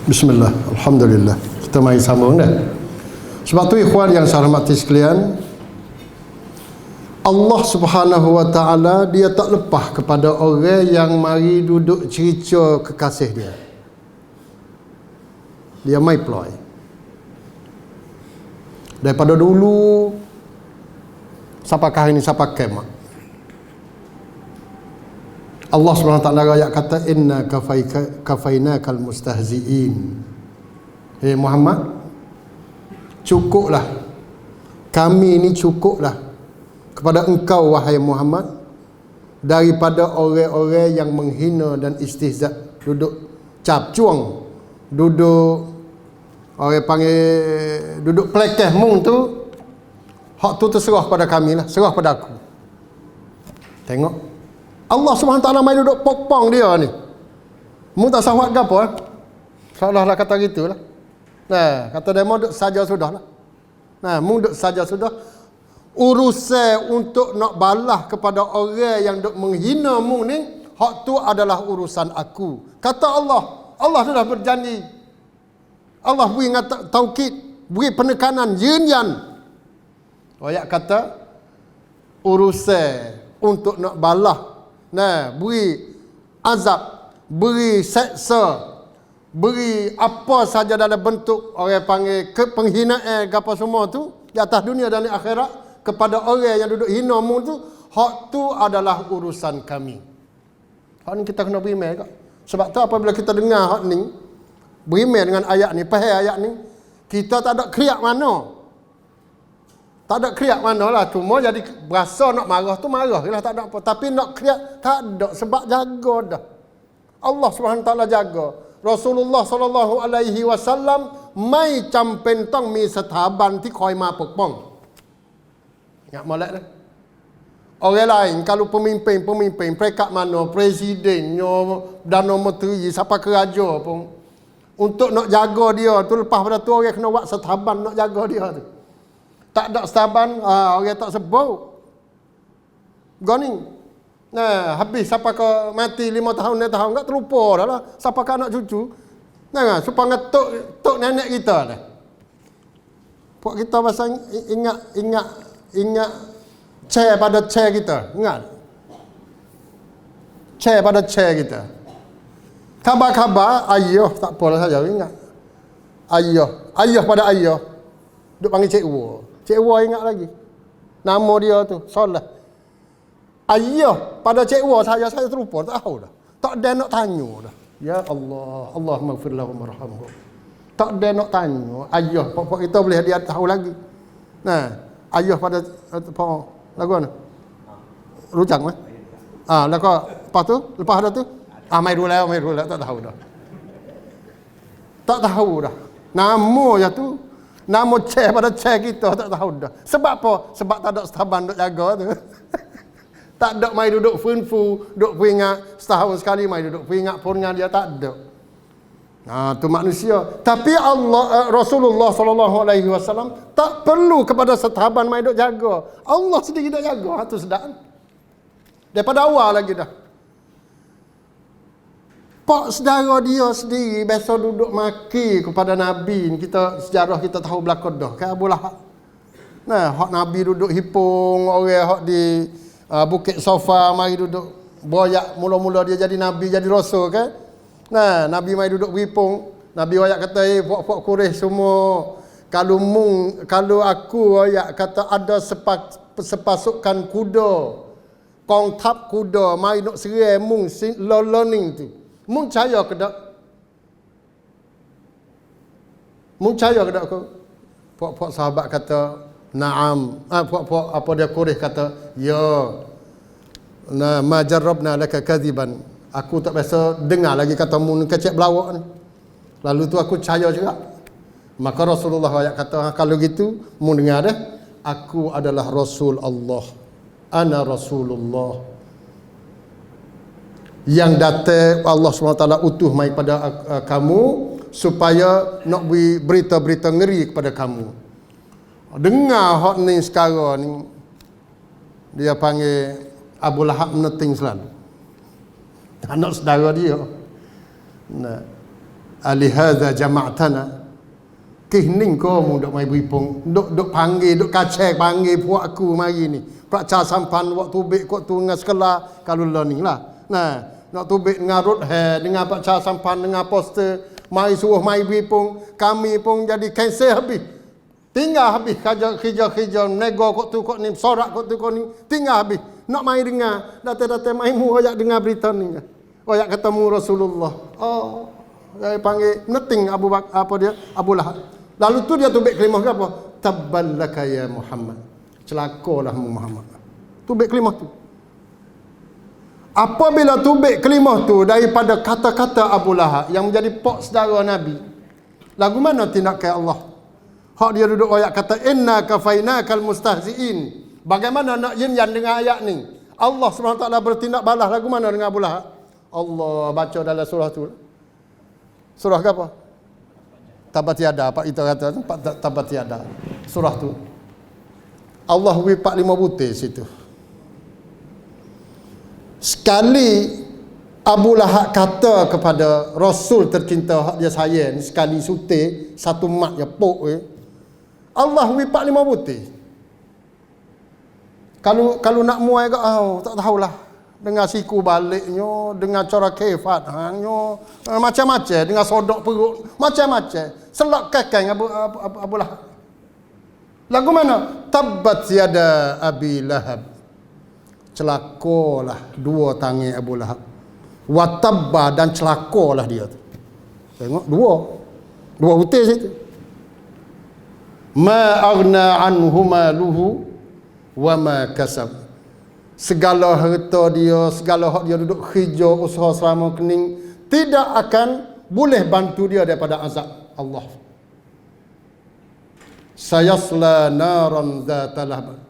A: Bismillah, alhamdulillah. Kita mari sambung dah. Sebab tu ikhwan yang saya hormati sekalian, Allah Subhanahu wa taala dia tak lepas kepada orang yang mari duduk cerita kekasih dia. Dia mai ploy. Daripada dulu sampai hari ini sampai kiamat. Allah Subhanahu wa taala ayat kata inna kafainakal mustahziin. Muhammad, cukuplah. Kami ni cukuplah kepada engkau wahai Muhammad daripada orang-orang yang menghina dan istihza, duduk capcuang, duduk orang panggil duduk pelekeh mung tu, hak tu terserah pada kami lah, serah pada aku. Tengok Allah SWT mai duduk pokpong dia ni. Mu tak sahwat ke apa? Seolah-olah kata gitulah. Nah, kata demo duk saja sudahlah. Nah, mu duk saja sudah. Urusan untuk nak balas kepada orang yang duk menghina mu ni, hak tu adalah urusan aku. Kata Allah. Allah sudah berjanji. Allah beri taukid, beri penekanan,ยืนยัน. Ayat kata urusan untuk nak balas, nah, beri azab, beri seksa, beri apa saja dalam bentuk orang panggil penghinaan apa semua tu di atas dunia dan di akhirat kepada orang yang duduk hina mu tu, hak tu adalah urusan kami. Hak ni kita kena beriman kak. Sebab tu apabila kita dengar hak ni, beriman dengan ayat ni, faham ayat ni, kita tak ada kriak mana. Tak ada kriak mana lah. Cuma jadi berasa nak marah tu marah lah, tak ada apa. Tapi nak kriak tak ada, sebab jaga dah. Allah SWT jaga. Rasulullah SAW mai campentong mi setaban ti koi ma pokpong. Ingat molek dah. Orang lain kalau pemimpin peringkat mana, presiden, Perdana Menteri, siapa keraja pun, untuk nak jaga dia tu, lepas pada tu orang kena buat setaban nak jaga dia tu. Tak ada setaban, orang tak sebut. Goni. Nah, habis siapa ke mati 5 tahun 6 tahun enggak terlupa dah lah. Siapa ke anak cucu. Nah, supaya tok nenek kita dah. Puak kita pasal ingat chair pada chair kita. Ingat. Chair pada chair kita. Khabar-khabar ayah tak apalah saja ingat. Ayah pada ayah. Duk panggil cikgu. Cikgu ingat lagi. Nama dia tu, Solah. Ayah pada cikgu saya terlupa, tak tahu dah. Tak ada nak tanya dah. Ya Allah, Allahumma ighfir lahu warhamhu. Tak ada nak tanya. Ayah, pokok kita boleh dia tahu lagi. Nah, ayah pada apa lagu mana? Rujak mah. Lepas ada tu, mai rula tak tahu dah. Tak tahu dah. Nama ya tu, nama cek pada cek kita tak tahu dah. Sebab apa? Sebab tak ada setaban duk jaga tu. Tak ada mai duduk funfu, duduk peringat setahun sekali mai duduk peringat dengan dia, tak ada. Tu manusia. Tapi Rasulullah SAW tak perlu kepada setaban mai duk jaga. Allah sendiri duk jaga. Tu sedap. Daripada awal lagi dah. Pak saudara dia sendiri biasa duduk maki kepada Nabi. Sejarah kita tahu belakang dah. Kan Abu Lahab. Nah, hak Nabi duduk hipung, orang hak di Bukit Sofa mari duduk boyak, mula-mula dia jadi Nabi, jadi Rasul kan. Nah, Nabi mari duduk hipung. Nabi ayat kata, puak-puak Quraisy semua, kalau aku ayat kata ada sepasukan kuda, kongtap kuda mari nak serai mung learning tu. Mung percaya ke tak? Mung percaya ke tak aku? Puak-puak sahabat kata, na'am. Puak-puak apa dia Quraisy kata, ya. Nah, ma jarrabna laka kadhiban. Aku tak biasa dengar lagi kata mu kecek belawak ni. Lalu tu aku percaya juga. Maka Rasulullah ayat kata, kalau gitu mu dengar dah, aku adalah Rasul Allah. Ana Rasulullah. Yang datang Allah SWT utuh mai pada kamu supaya nak beri berita-berita ngeri kepada kamu. Dengar hak ni sekarang ni, dia panggil Abu Lahab meneting selalu. Anak saudara dia. Nah, alihadza jama'tana. Kihning ko mu dok mai buipong, dok panggil, dok kacek panggil puak aku mari ni. Prakca sampan waktu tubik kok tu dengan sekolah kalau learning lah. Nah, nak tubik dengan road hair, dengan prakca sampan, dengan poster, mai suruh mai buipong, kami pun jadi cancel habis. Tinggal habis kerja nego kok tu kok ni, sorak kok tu kok ni, tinggal habis. Nak mai dengar, datang-datang mai mu ayak dengar berita ni. Ayak ketemu Rasulullah. Oh, saya panggil neting Abu Lahab. Lalu tu dia tubik kelimah ke apa? Tabballaka ya Muhammad. Celakalah Muhammad. Tubik kelimah tu. Apabila tubik kelimah tu daripada kata-kata Abu Lahab yang menjadi pok saudara Nabi. Lagu mana tindakan Allah? Hak dia duduk ayat kata inna kafainakal mustahziin. Bagaimana nak yin-yan dengan ayat ni? Allah SWT bertindak balas lagu mana dengan Abu Lahab? Allah baca dalam surah tu. Surah ke apa? Tabat yada, Pak kita kata tabat yada. Surah tu. Allah wi 45 butir situ. Sekali Abu Lahab kata kepada Rasul tercinta hak dia sayang, sekali sutir satu mat ya pok Allah wi 45 butir. Kalau nak muai ke tak tahulah. Dengan siku baliknya, dengan cara kefat hangnya, macam-macam, dengan sodok perut, macam-macam. Selak kakang Abu Lahab. Lagu mana? Tabbat yada Abi Lahab. Celakalah dua tangan Abu Lahab. Watabba dan celakalah dia tu. Tengok dua butir situ. Ma aghna anhu maluhu wa ma kasab. Segala harta dia, segala hak dia duduk kerja usaha selama kening tidak akan boleh bantu dia daripada azab Allah. Sayasla naran zatalahab.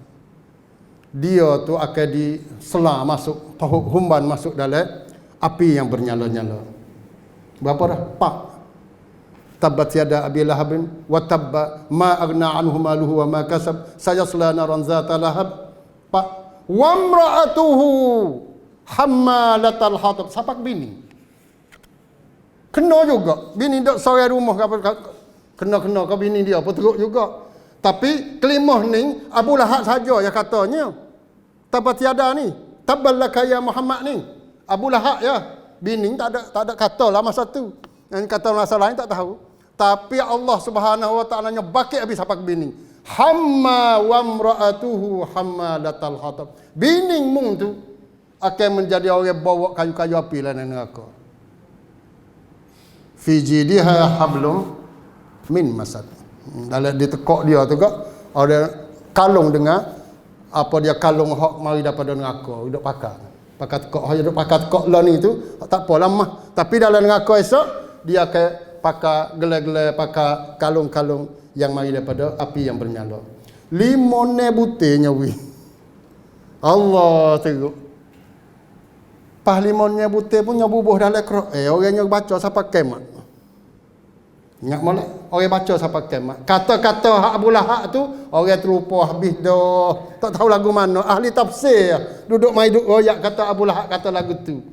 A: Dia tu akan disela masuk humban masuk dalam api yang bernyala-nyala. Berapa dah? 4. Tabbat yada Abi Lahabin wa tabba ma aghna anhu maluhu wa ma kasab sayasla naran zatalahab. 4. Wa imra'atuhu hammalatal hatab. Sapak bini. Kena juga. Bini dok sore rumah kena ke bini dia apa teruk juga. Tapi kelimah ni Abu Lahab saja yang katanya. Tabat yada ni. Taballaka ya Muhammad ni. Abu Lahab ya. Bini tak ada kata lah masa tu. Yang kata masa lain tak tahu. Tapi Allah Subhanahu wa taala nya bakit habis sapak bini. Hamma wa imra'atuhu hammalatal hatab. Bini mung tu akan menjadi orang bawa kayu-kayu api lah neraka. Fi jidiha hablum min masad. Dalam ditekok dia tu kak ada kalung dengan apa dia kalung hak mari daripada neraka, duduk pakat tekok hak duduk pakat tekok lah ni tu tak apa lamah. Tapi dalam neraka esok dia akan pakai gelar-gelar, pakai kalung-kalung yang mari daripada api yang bernyala. 5 butirnya wi. Allah teruk. Pas 5 butir punya bubuh dalam Quran. Orangnya baca siapa kemat. Ingat molek orang baca siapa kemat. Kata-kata hak Abu Lahab tu orang terlupa habis dah. Tak tahu lagu mana. Ahli tafsir duduk mai duk royak kata Abu Lahab kata lagu tu.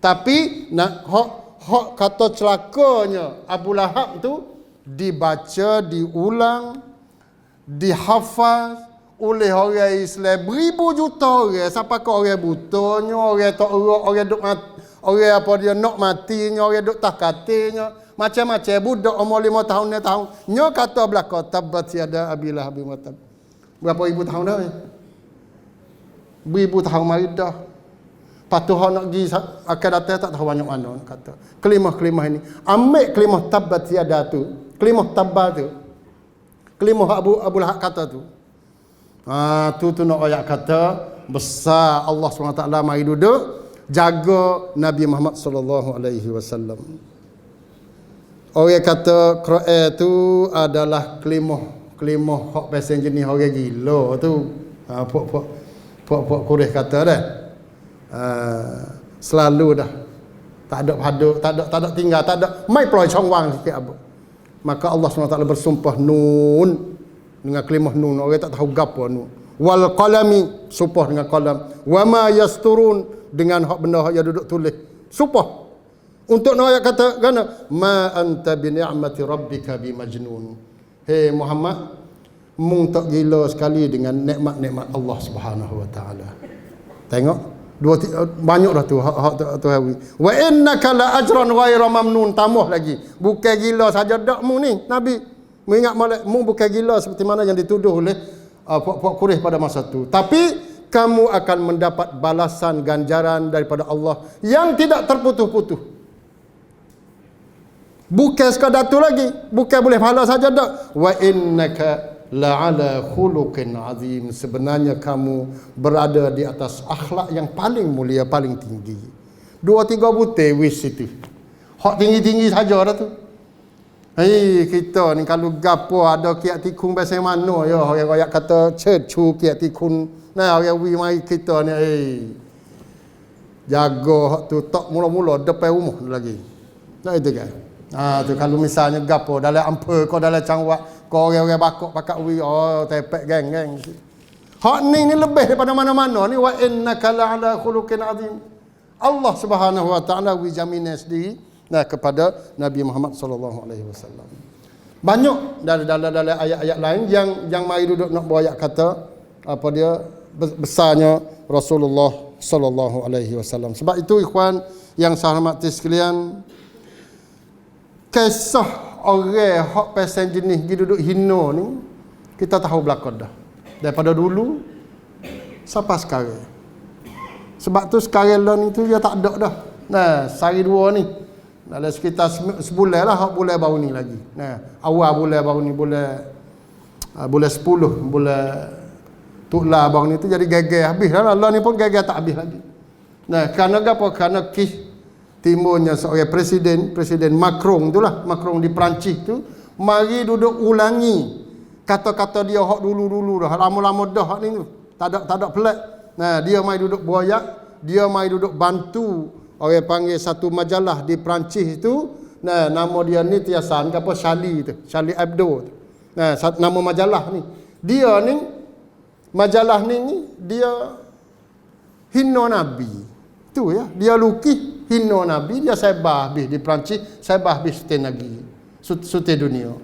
A: Tapi nak hak kata celakanya Abu Lahab tu dibaca, diulang, dihafaz oleh orang Islam beribu juta orang. Siapa ke orang butanya, orang tak urut, orang duk mati, orang apa dia nak matinya, orang duk tak katanya, macam-macam. Budak umur 5 tahun ni tahun nya kata belaka tabbat yada Abi Lahab wa tab. Berapa ribu tahun dah? Beribu tahun mari dah. Patuh nak pergi akan datang tak tahu banyak mana kata. Kelimah-kelimah ini. Ambil kelimah tabbat yada tu. Kelimah tabba tu. Kelimah Abu Lahab kata tu. Tu nak ayat kata besar Allah SWT mari duduk jaga Nabi Muhammad sallallahu alaihi wasallam. Orang kata Quran tu adalah kelimah hak pasal jenis orang gila tu. Puak Quraisy kata dah. Selalu dah. Tak ada haduk, tak ada tinggal, tak ada mai ploy chong wang sikit apa. Maka Allah SWT bersumpah nun dengan kelimah nun, orang tak tahu gapo nun. Wal qalami, sumpah dengan qalam. Wa ma yasturun, dengan hak benda hak yang duduk tulis. Sumpah. Untuk nak ayat kata kana ma anta bi ni'mati rabbika bi majnun. Hei Muhammad, mung tak gila sekali dengan nikmat-nikmat Allah Subhanahu wa taala. Tengok banyak dah tu hak tu hawi. Wa innaka la ajran ghaira mamnun, tambah lagi. Bukan gila saja dak mu ni Nabi. Mengingat molek mu bukan gila seperti mana yang dituduh oleh puak Quraisy pada masa tu. Tapi kamu akan mendapat balasan ganjaran daripada Allah yang tidak terputus-putus. Bukan sekadar tu lagi, bukan boleh pahala saja dak. Wa innaka la'ala khuluqin azim, sebenarnya kamu berada di atas akhlak yang paling mulia, paling tinggi. 2-3 butir wis itu. Hak tinggi-tinggi saja dah tu. Hei, kita ni kalau gapo ada kiat tikung bahasa mana ya, orang kata cecu kiat tikung. Nah, orang wi mai kita ni jaga hak tu tak mula-mula depan rumah lagi. Nah itu kan. Tu kalau misalnya gapo dalam ampa kau dalam cangwak kau orang-orang bakok pakak wi tepek geng-geng. Hak ni lebih daripada mana-mana ni. Wa innaka la'ala khuluqin azim. Allah Subhanahu wa taala wi jaminan sendiri kepada Nabi Muhammad sallallahu alaihi wasallam. Banyak dalam ayat-ayat lain yang mari duduk nak buat ayat kata apa dia besarnya Rasulullah sallallahu alaihi wasallam. Sebab itu ikhwan yang saya hormati sekalian, kisah orang hak pasal jenis pergi duduk hina ni kita tahu belakang dah. Daripada dulu sampai sekarang. Sebab tu sekarang lah ni tu dia tak ada dah. Nah, sehari dua ni dalam sekitar sebulan lah hak bulan baru ni lagi. Nah, awal bulan baru ni bulan 10 bulan Tuklah baru ni tu jadi gagal habis dah. Allah ni pun gagal tak habis lagi. Nah, kerana apa? Kerana timbulnya seorang presiden Macron itulah, Macron di Perancis tu mari duduk ulangi kata-kata dia hak dulu-dulu dah, lama-lama dah hak ni tu. Tak ada pelik. Nah, dia mari duduk boyak, dia mari duduk bantu orang panggil satu majalah di Perancis itu. Nah, nama dia ni tiasan apa Charlie tu, Charlie Hebdo tu. Nah, nama majalah ni. Dia ni majalah ni dia hina Nabi. Tu ya, dia lukis hina Nabi, dia sebar habis di Perancis, sebar habis setiap negeri, setiap dunia.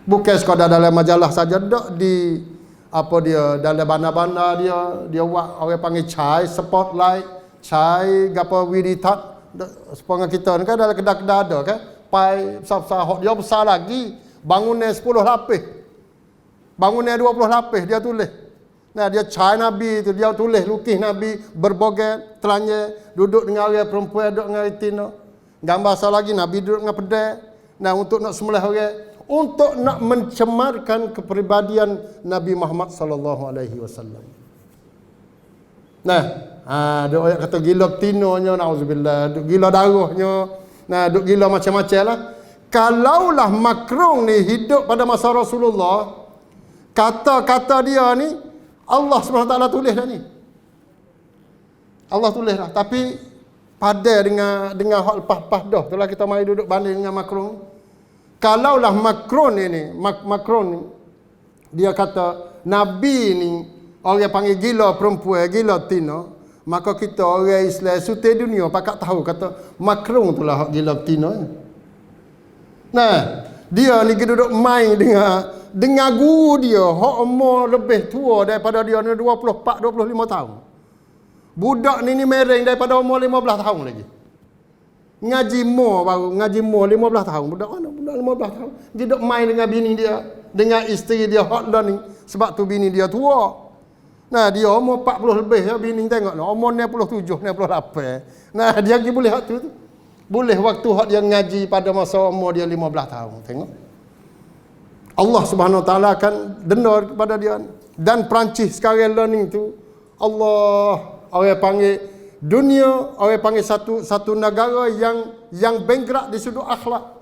A: Bukan sekadar dalam majalah saja, dak di apa dia dalam bandar-bandar dia buat orang panggil cai spotlight, cai gapo wiritat. Sepengah kita ni kan dalam kedai-kedai ada kan, pai besar-besar hok dia besar lagi, bangunan 10 lapis. Bangunan 20 lapis dia tulis. Nah, dia cai Nabi tu, dia tulis lukis Nabi berboget, telanjang, duduk dengan orang perempuan, duduk dengan retina. Gambar asal lagi Nabi duduk dengan pedai. Nah, untuk nak sembelih orang, untuk nak mencemarkan kepribadian Nabi Muhammad sallallahu alaihi wasallam. Nah, ada orang kata gila tinonya, nauzubillah, duk gila darahnya. Nah, duk gila macam-macam lah. Kalaulah Macron ni hidup pada masa Rasulullah, kata-kata dia ni Allah SWT tulis dah ni. Allah tulis dah. Tapi pada dengan hak lepas-lepas dah. Itulah kita mari duduk banding dengan Macron. Kalaulah Macron ni dia kata Nabi ni orang panggil gila perempuan, gila tina, maka kita orang Islam setiap dunia pakak tahu kata Macron itulah hak gila tina. Nah, dia ni duduk main dengan guru dia hak umur lebih tua daripada dia ni 24 25 tahun. Budak ni mereng daripada umur 15 tahun lagi. Ngaji mo 15 tahun. Budak mana? Budak 15 tahun. Dia duduk main dengan bini dia, dengan isteri dia hak dah ni. Sebab tu bini dia tua. Nah, dia umur 40 lebih ya, bini tengok lah umur 67 68. Nah, dia pergi boleh hak tu. Boleh waktu hak dia ngaji pada masa umur dia 15 tahun. Tengok. Allah Subhanahu Wa Taala akan denda kepada dia. Dan Perancis sekarang learning tu, Allah orang panggil dunia, orang panggil satu negara yang bankrupt di sudut akhlak.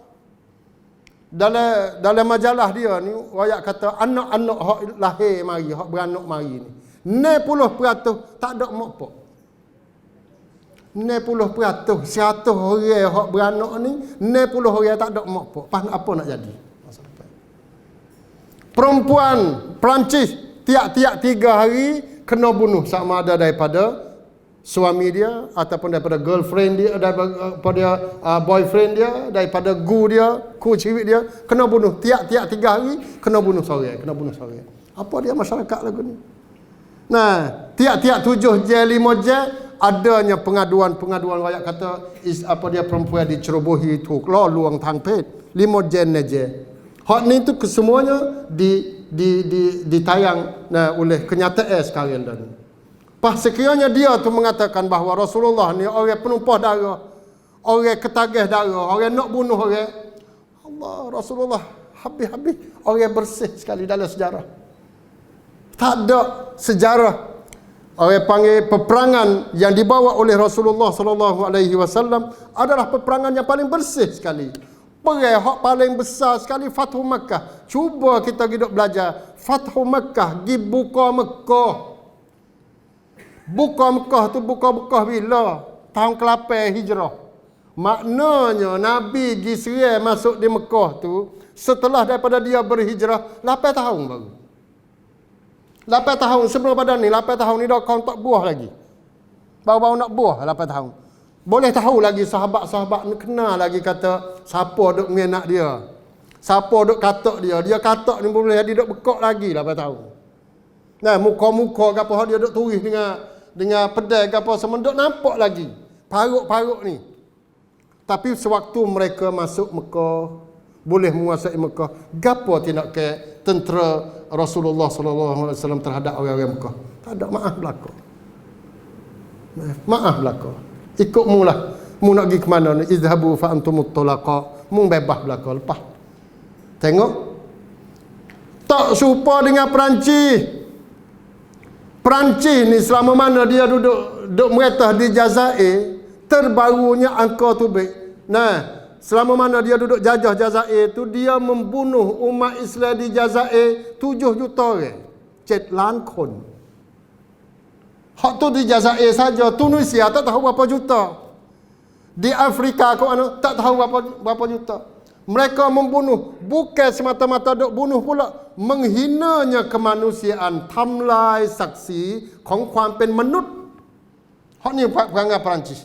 A: Dalam majalah dia ni, rakyat kata anak-anak hak lahir mari, hak beranak mari ni, 90% tak ada mak pak. 90% 100 orang hak beranak ni, 90 orang tak ada mak pak. Apa nak jadi? Perempuan Perancis tiap-tiap 3 hari kena bunuh sama ada daripada suami dia ataupun daripada girlfriend dia, daripada boyfriend dia, daripada ciwik dia, kena bunuh tiap-tiap 3 hari, kena bunuh seorang. Apa dia masyarakat lagu ni? Nah, tiap-tiap 7 je 5 je adanya pengaduan rakyat kata perempuan dicerobohi tu luang tangpet 5 je je. Hak ni tu kesemuanya ditayang oleh kenyataan sekalian dan. Pas sekiranya dia tu mengatakan bahawa Rasulullah ni orang penumpah darah, orang ketagih darah, orang nak bunuh orang, Allah, Rasulullah habis-habis orang bersih sekali dalam sejarah. Tak ada sejarah orang panggil peperangan yang dibawa oleh Rasulullah sallallahu alaihi wasallam adalah peperangan yang paling bersih sekali. Perang hak paling besar sekali Fathu Makkah. Cuba kita hidup belajar Fathu Makkah, di buka Mekah. Buka Mekah tu buka bila? Tahun ke-8 Hijrah. Maknanya Nabi pergi serai masuk di Mekah tu setelah daripada dia berhijrah 8 tahun baru. 8 tahun sebelum pada ni, 8 tahun ni dah kau tak buah lagi. Baru-baru nak buah 8 tahun. Boleh tahu lagi sahabat-sahabat ni kenal lagi kata siapa duk mengenak dia. Siapa duk katak dia. Dia katak ni boleh jadi duk bekak lagi 8 tahun. Nah, muka-muka gapo dia duk tulis dengan pedai gapo semua duk nampak lagi. Paruk-paruk ni. Tapi sewaktu mereka masuk Mekah, boleh menguasai Mekah, gapo tindak ke tentera Rasulullah sallallahu alaihi wasallam terhadap orang-orang Mekah? Tak ada, maaf belaka. Maaf belaka. Ikut mu lah. Mu nak pergi ke mana ni? Izhabu fa antumut tulaqa. Mu bebas belaka lepas. Tengok. Tak serupa dengan Perancis. Perancis ni selama mana dia duduk meretah di Jazair, terbarunya angka tu baik. Nah, selama mana dia duduk jajah Jazair tu, dia membunuh umat Islam di Jazair 7 juta orang. 7 ล้าน คน. Hak tu di Jazair saja. Tunisia tak tahu berapa juta. Di Afrika kau tak tahu berapa juta. Mereka membunuh bukan semata-mata duk bunuh pula, menghinanya kemanusiaan, tamlai saksi ของความเป็นมนุษย์ Hak ni perangai Perancis.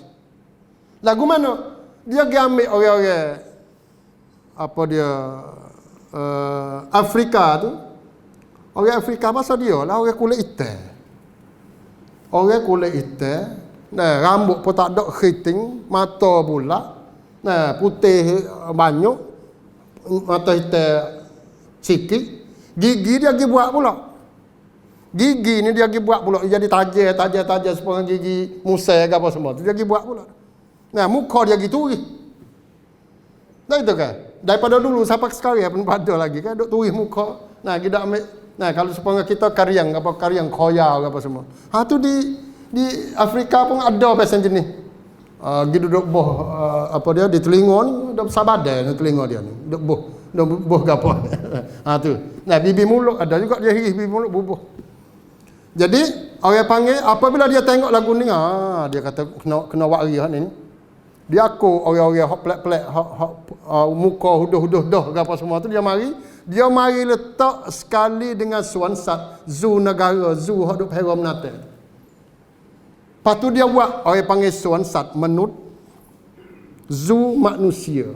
A: Lagu mana? Dia pergi ambil orang-orang Afrika tu. Orang Afrika pasal dia lah orang kulit hitam. Orang kulit hitam, rambut pun tak ada keriting, mata bulat, putih banyak, mata hitam sikit, gigi dia pergi buat pula. Gigi ni dia pergi buat pula, jadi tajam sepuluh gigi musai ke apa semua tu dia pergi buat pula. Muka dia pergi turis. Dah itu kan? Daripada dulu sampai sekarang pun ada lagi kan duk turis muka. Kita ambil kalau sepuluh kita karyang koya apa semua. Tu di Afrika pun ada pasal jenis. Dia duduk dia di telinga ni, ada besar badan telinga dia ni. Duduk buh gapo. Tu. Bibi mulut ada juga dia hiris bibi mulut bubuh. Jadi orang panggil apabila dia tengok lagu ni, dia kata kena wari hak ni. Dia aku orang-orang hak pelak-pelak hak muka huduh-huduh dah gapo semua tu dia mari letak sekali dengan Swansat, zoo negara, zoo hak duk Perak Menate. Lepas tu dia buat orang panggil Swansat, menut zoo manusia.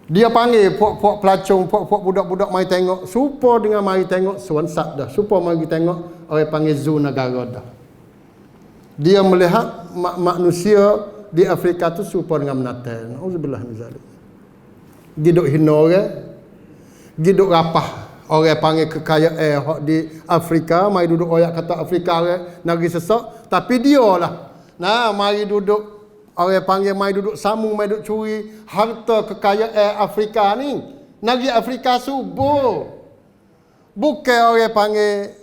A: Dia panggil puak-puak pelacung, puak-puak budak-budak mari tengok, serupa dengan mari tengok Swansat dah. Serupa mari tengok orang panggil zoo negara dah. Dia melihat manusia di Afrika tu serupa dengan Menate. Auzubillah min zalik. Giduk hina orang, giduk rapah orang panggil kekayaan hak di Afrika, mari duduk orang kata Afrika orang negeri sesak, tapi dia lah. Mari duduk orang panggil mari duduk sambung, mari duduk curi harta kekayaan Afrika ni. Negeri Afrika subur. Bukan orang panggil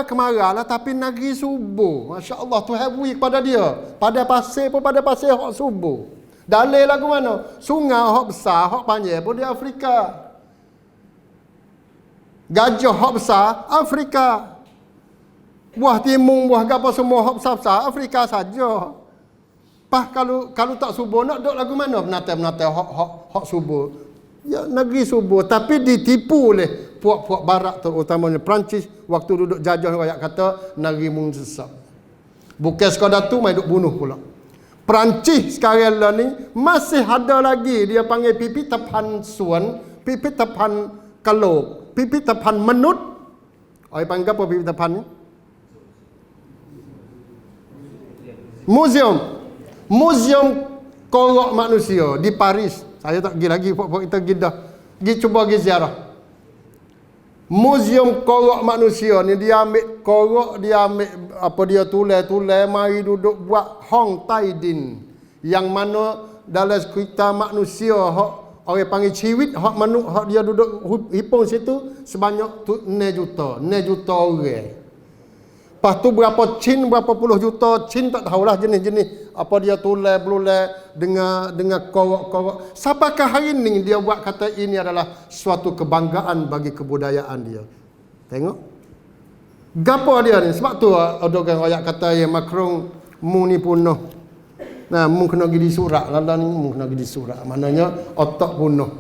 A: kemara lah, tapi negeri subur. Masya-Allah, Tuhan beri kepada dia. Pada pasir hak subur. Dalil lagu mana? Sungai hak besar, hak panjang pun di Afrika. Gajah hak besar Afrika. Buah timun, buah apa semua hak besar Afrika saja. Kalau tak subur nak duduk lagu mana? Menata hak subur. Ya, negeri subur tapi ditipu oleh puak-puak barat terutamanya Perancis waktu duduk jajah rakyat kata negeri mung sesat. Bukan sekadar tu mai duk bunuh pula. Perancis sekarang lah ni masih ada lagi dia panggil Pipitapan Suan, Pipitapan Kalok, Pipitapan Menut. Orang panggil apa Pipitapan ni? Museum korok manusia di Paris. Saya tak pergi lagi, pokok kita pergi dah. Pergi cuba pergi ziarah. Museum korok manusia ni dia ambil korok, dia ambil apa dia tulis-tulis, mari duduk buat Hong Tai Din. Yang mana dalam cerita manusia hak orang panggil ciwit, hak manuk hak dia duduk hipung situ sebanyak 6 juta orang. Lepas tu berapa puluh juta Chin tak tahulah jenis-jenis apa dia tulis belulah dengan korok-korok. Sampakah hari ni dia buat kata ini adalah suatu kebanggaan bagi kebudayaan dia. Tengok. Gapo dia ni? Sebab tu Erdogan royak kata ya Macron mu ni punuh. Nah, mu kena pergi disurak. Lala ni mu kena pergi disurak. Maknanya otak punuh.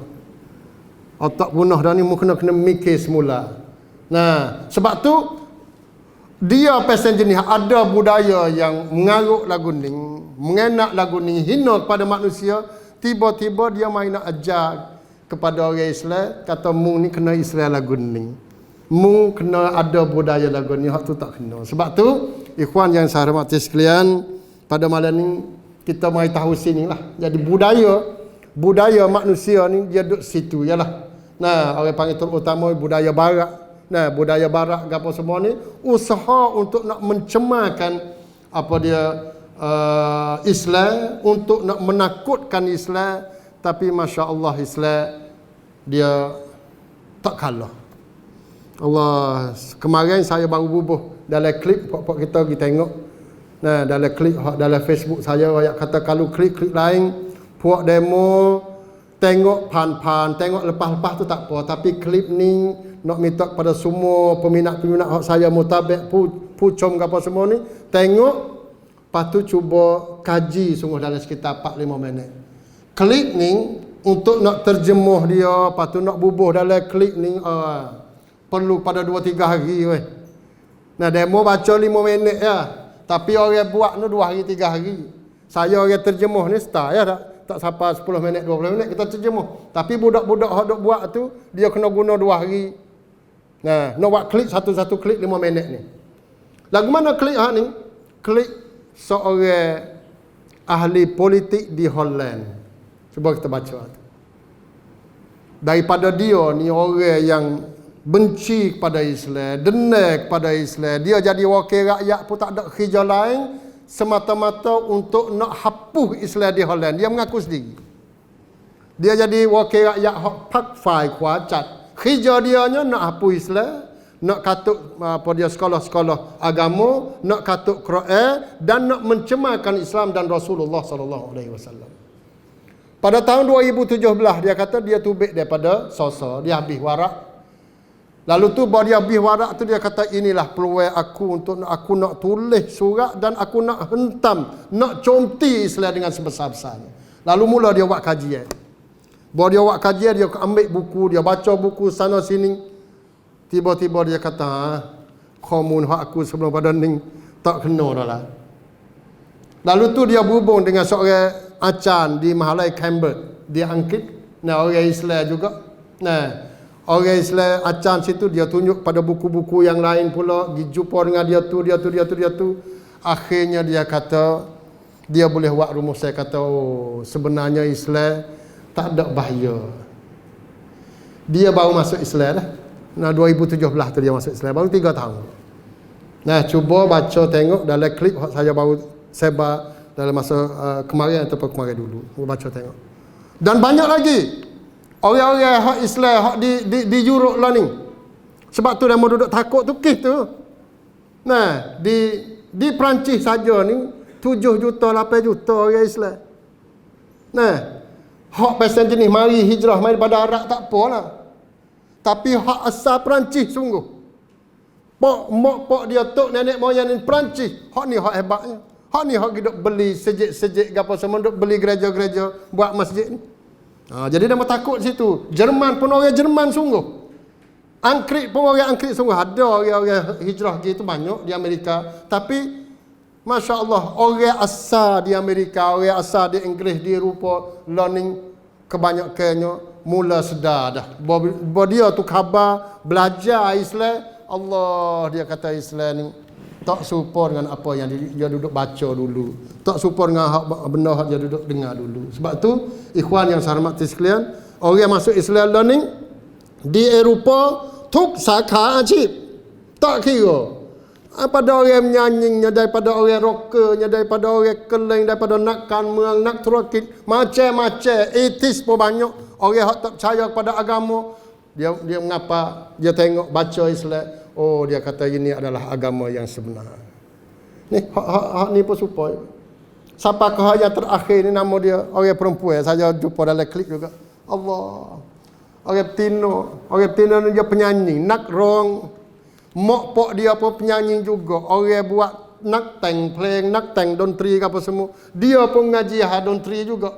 A: Otak punuh dah ni mu kena mikir semula. Nah, sebab tu dia pasal jenis ada budaya yang mengaruk lagu ni, mengenak lagu ni, hina kepada manusia, tiba-tiba dia main nak ajar kepada orang Islam, kata mu ni kena Islam lagu ni. Mu kena ada budaya lagu ni, hak tu tak kena. Sebab tu, ikhwan yang saya hormati sekalian, pada malam ni kita mai tahu sini lah. Jadi budaya manusia ni dia duduk situ ialah. Nah, orang panggil terutama budaya barat. Nah, budaya barat apa semua ni usaha untuk nak mencemarkan apa dia Islam, untuk nak menakutkan Islam, tapi masya-Allah Islam dia tak kalah. Allah, kemarin saya baru bubuh dalam klip pok kita pergi tengok. Nah, dalam klip dalam Facebook saya ayat kata kalau klip lain puak demo tengok pan-pan, tengok lepas-lepas tu tak apa, tapi klip ni nak minta kepada semua peminat-peminat hak saya mutabik pucom ke apa semua ni, tengok, lepas tu cuba kaji sungguh dalam sekitar 4-5 minit. Klip ni untuk nak terjemuh dia, lepas tu nak bubuh dalam klip ni perlu pada 2-3 hari weh. Nah, demo baca 5 minit ya, tapi orang buat ni 2 hari 3 hari. Saya orang terjemuh ni start ya tak sampai 10 minit 20 minit kita terjemuh. Tapi budak-budak hak duk buat tu dia kena guna 2 hari. Nah, nak buat klik satu-satu klik 5 minit ni. Lagu mana klik hak ni? Klik seorang ahli politik di Holland. Cuba kita baca tu. Daripada dia ni orang yang benci kepada Islam, dendam kepada Islam, dia jadi wakil rakyat pun tak ada kerja lain semata-mata untuk nak hapus Islam di Holland. Dia mengaku sendiri. Dia jadi wakil rakyat hak Pak Fai Kuacat. Kerja dia nya nak hapus Islam, nak katuk apa dia sekolah-sekolah agama, nak katuk Quran dan nak mencemarkan Islam dan Rasulullah sallallahu alaihi wasallam. Pada tahun 2017 dia kata dia tubik daripada Sosa, dia habis warak. Lalu tu baru dia habis warak tu dia kata inilah peluang aku untuk aku nak tulis surat dan aku nak hentam, nak comti Islam dengan sebesar-besarnya. Lalu mula dia buat kajian. Baru dia buat kajian, dia ambil buku, dia baca buku sana sini. Tiba-tiba dia kata, komun hak aku sebelum pada ni tak kena dah lah. Lalu tu dia berhubung dengan seorang acan di Mahalai Cambridge. Dia angkit, nah orang Islam juga. Nah, orang Islam acan situ dia tunjuk pada buku-buku yang lain pula, dijumpa dengan dia tu. Akhirnya dia kata dia boleh buat rumus. Saya kata sebenarnya Islam tak ada bahaya. Dia baru masuk Islam lah. Nah 2017 tu dia masuk Islam, baru 3 tahun. Nah cuba baca tengok dalam klip saya baru sebar dalam masa kemarin ataupun kemarin dulu. Baca tengok. Dan banyak lagi orang-orang hak Islam hak di Europe lah ni. Sebab tu dia mau duduk takut tu kes tu. Nah, di Perancis saja ni 7 juta 8 juta orang Islam. Nah, hak pasal jenis mari hijrah mari pada Arab tak apalah. Tapi hak asal Perancis sungguh. Pok dia tok nenek moyang ni Perancis. Hak ni hak hebatnya. Hak ni hak duk beli sejik-sejik gapo semua duk beli gereja-gereja buat masjid ni. Jadi dia takut situ. Jerman pun orang Jerman sungguh. Angkrik pun orang Angkrik sungguh. Ada orang-orang hijrah gitu banyak di Amerika. Tapi Masya Allah, orang asal di Amerika, orang asal di Inggeris, di Eropah, learning kebanyakannya mula sedar dah. Bahawa dia tu khabar belajar Islam, Allah dia kata Islam ni tak serupa dengan apa yang dia duduk baca dulu. Tak serupa dengan benda yang dia duduk dengar dulu. Sebab tu, ikhwan yang saya hormati sekalian, orang yang masuk Islam learning di Eropah, tuk saka ajib. Tak kira. Pada orang menyanyinya, daripada orang rockernya, daripada orang keleng, daripada nak มือง, nak terakit, macam-macam, etis pun banyak. Orang yang tak percaya kepada agama, dia mengapa, dia tengok baca Islam, oh dia kata ini adalah agama yang sebenar. Ni hak ni pun supaya. Siapa ke yang terakhir ni nama dia orang perempuan, saya jumpa dalam klik juga. Allah. Orang Tino ni dia penyanyi, nak rong. Mak pok dia pun penyanyi juga. Orang buat nak teng playing, nak teng dontri ke apa semua. Dia pun ngaji dontri juga.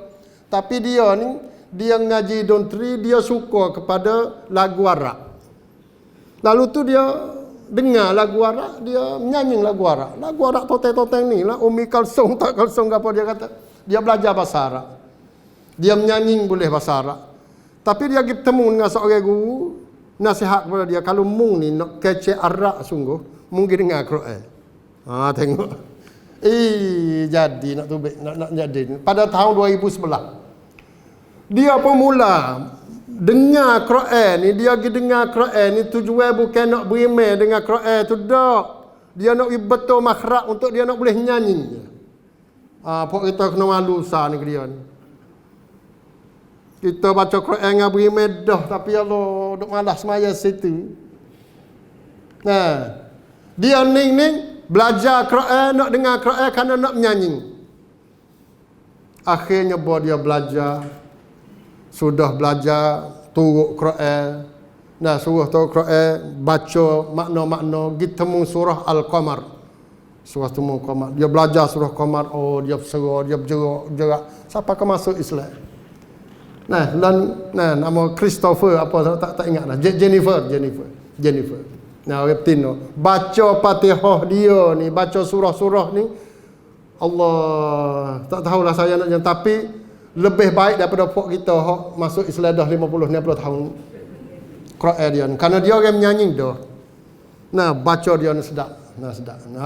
A: Tapi dia ni, dia ngaji dontri, dia suka kepada lagu Arab. Lalu tu dia dengar lagu Arab, dia menyanyi lagu Arab. Lagu Arab toteng-toteng ni lah. Umi Kalsung, tak Kalsung ke apa dia kata. Dia belajar bahasa Arab. Dia menyanyi boleh bahasa Arab. Tapi dia pergi bertemu dengan seorang guru, nasihat kepada dia, kalau mung ni nak kecek Arab sungguh, mungkin dengar Quran. Tengok. Jadi nak tubik, nak jadi. Pada tahun 2011. Dia pun mula dengar Quran ni, dia pergi dengar Quran ni tujuan bukan nak berimeh dengan Quran tu dak. Dia nak betul makhraj untuk dia nak boleh nyanyi. Pok kita kena malu sah ni dia ni. Kita baca Quran dengan berimeh dah, tapi Allah duk malas semaya situ. Nah, dia ning belajar Quran, nak dengar Quran kerana nak menyanyi. Akhirnya dia belajar, sudah belajar turuk Quran. Nah, suruh turuk Quran, baca makna-makna, pergi temu surah Al-Qamar. Surah temu Qamar. Dia belajar surah Qamar, oh dia berserah, dia berjerak. Siapa ke masuk Islam? Nah, nama Christopher apa tak ingat lah. Jennifer. Nah, orang Tino baca Fatihah dia ni, baca surah-surah ni, Allah tak tahulah saya nak jangan, tapi lebih baik daripada pok kita hok masuk Islam dah 50 tahun. Quran dia ni, kerana dia orang menyanyi dah. Nah, baca dia ni sedap. Nah,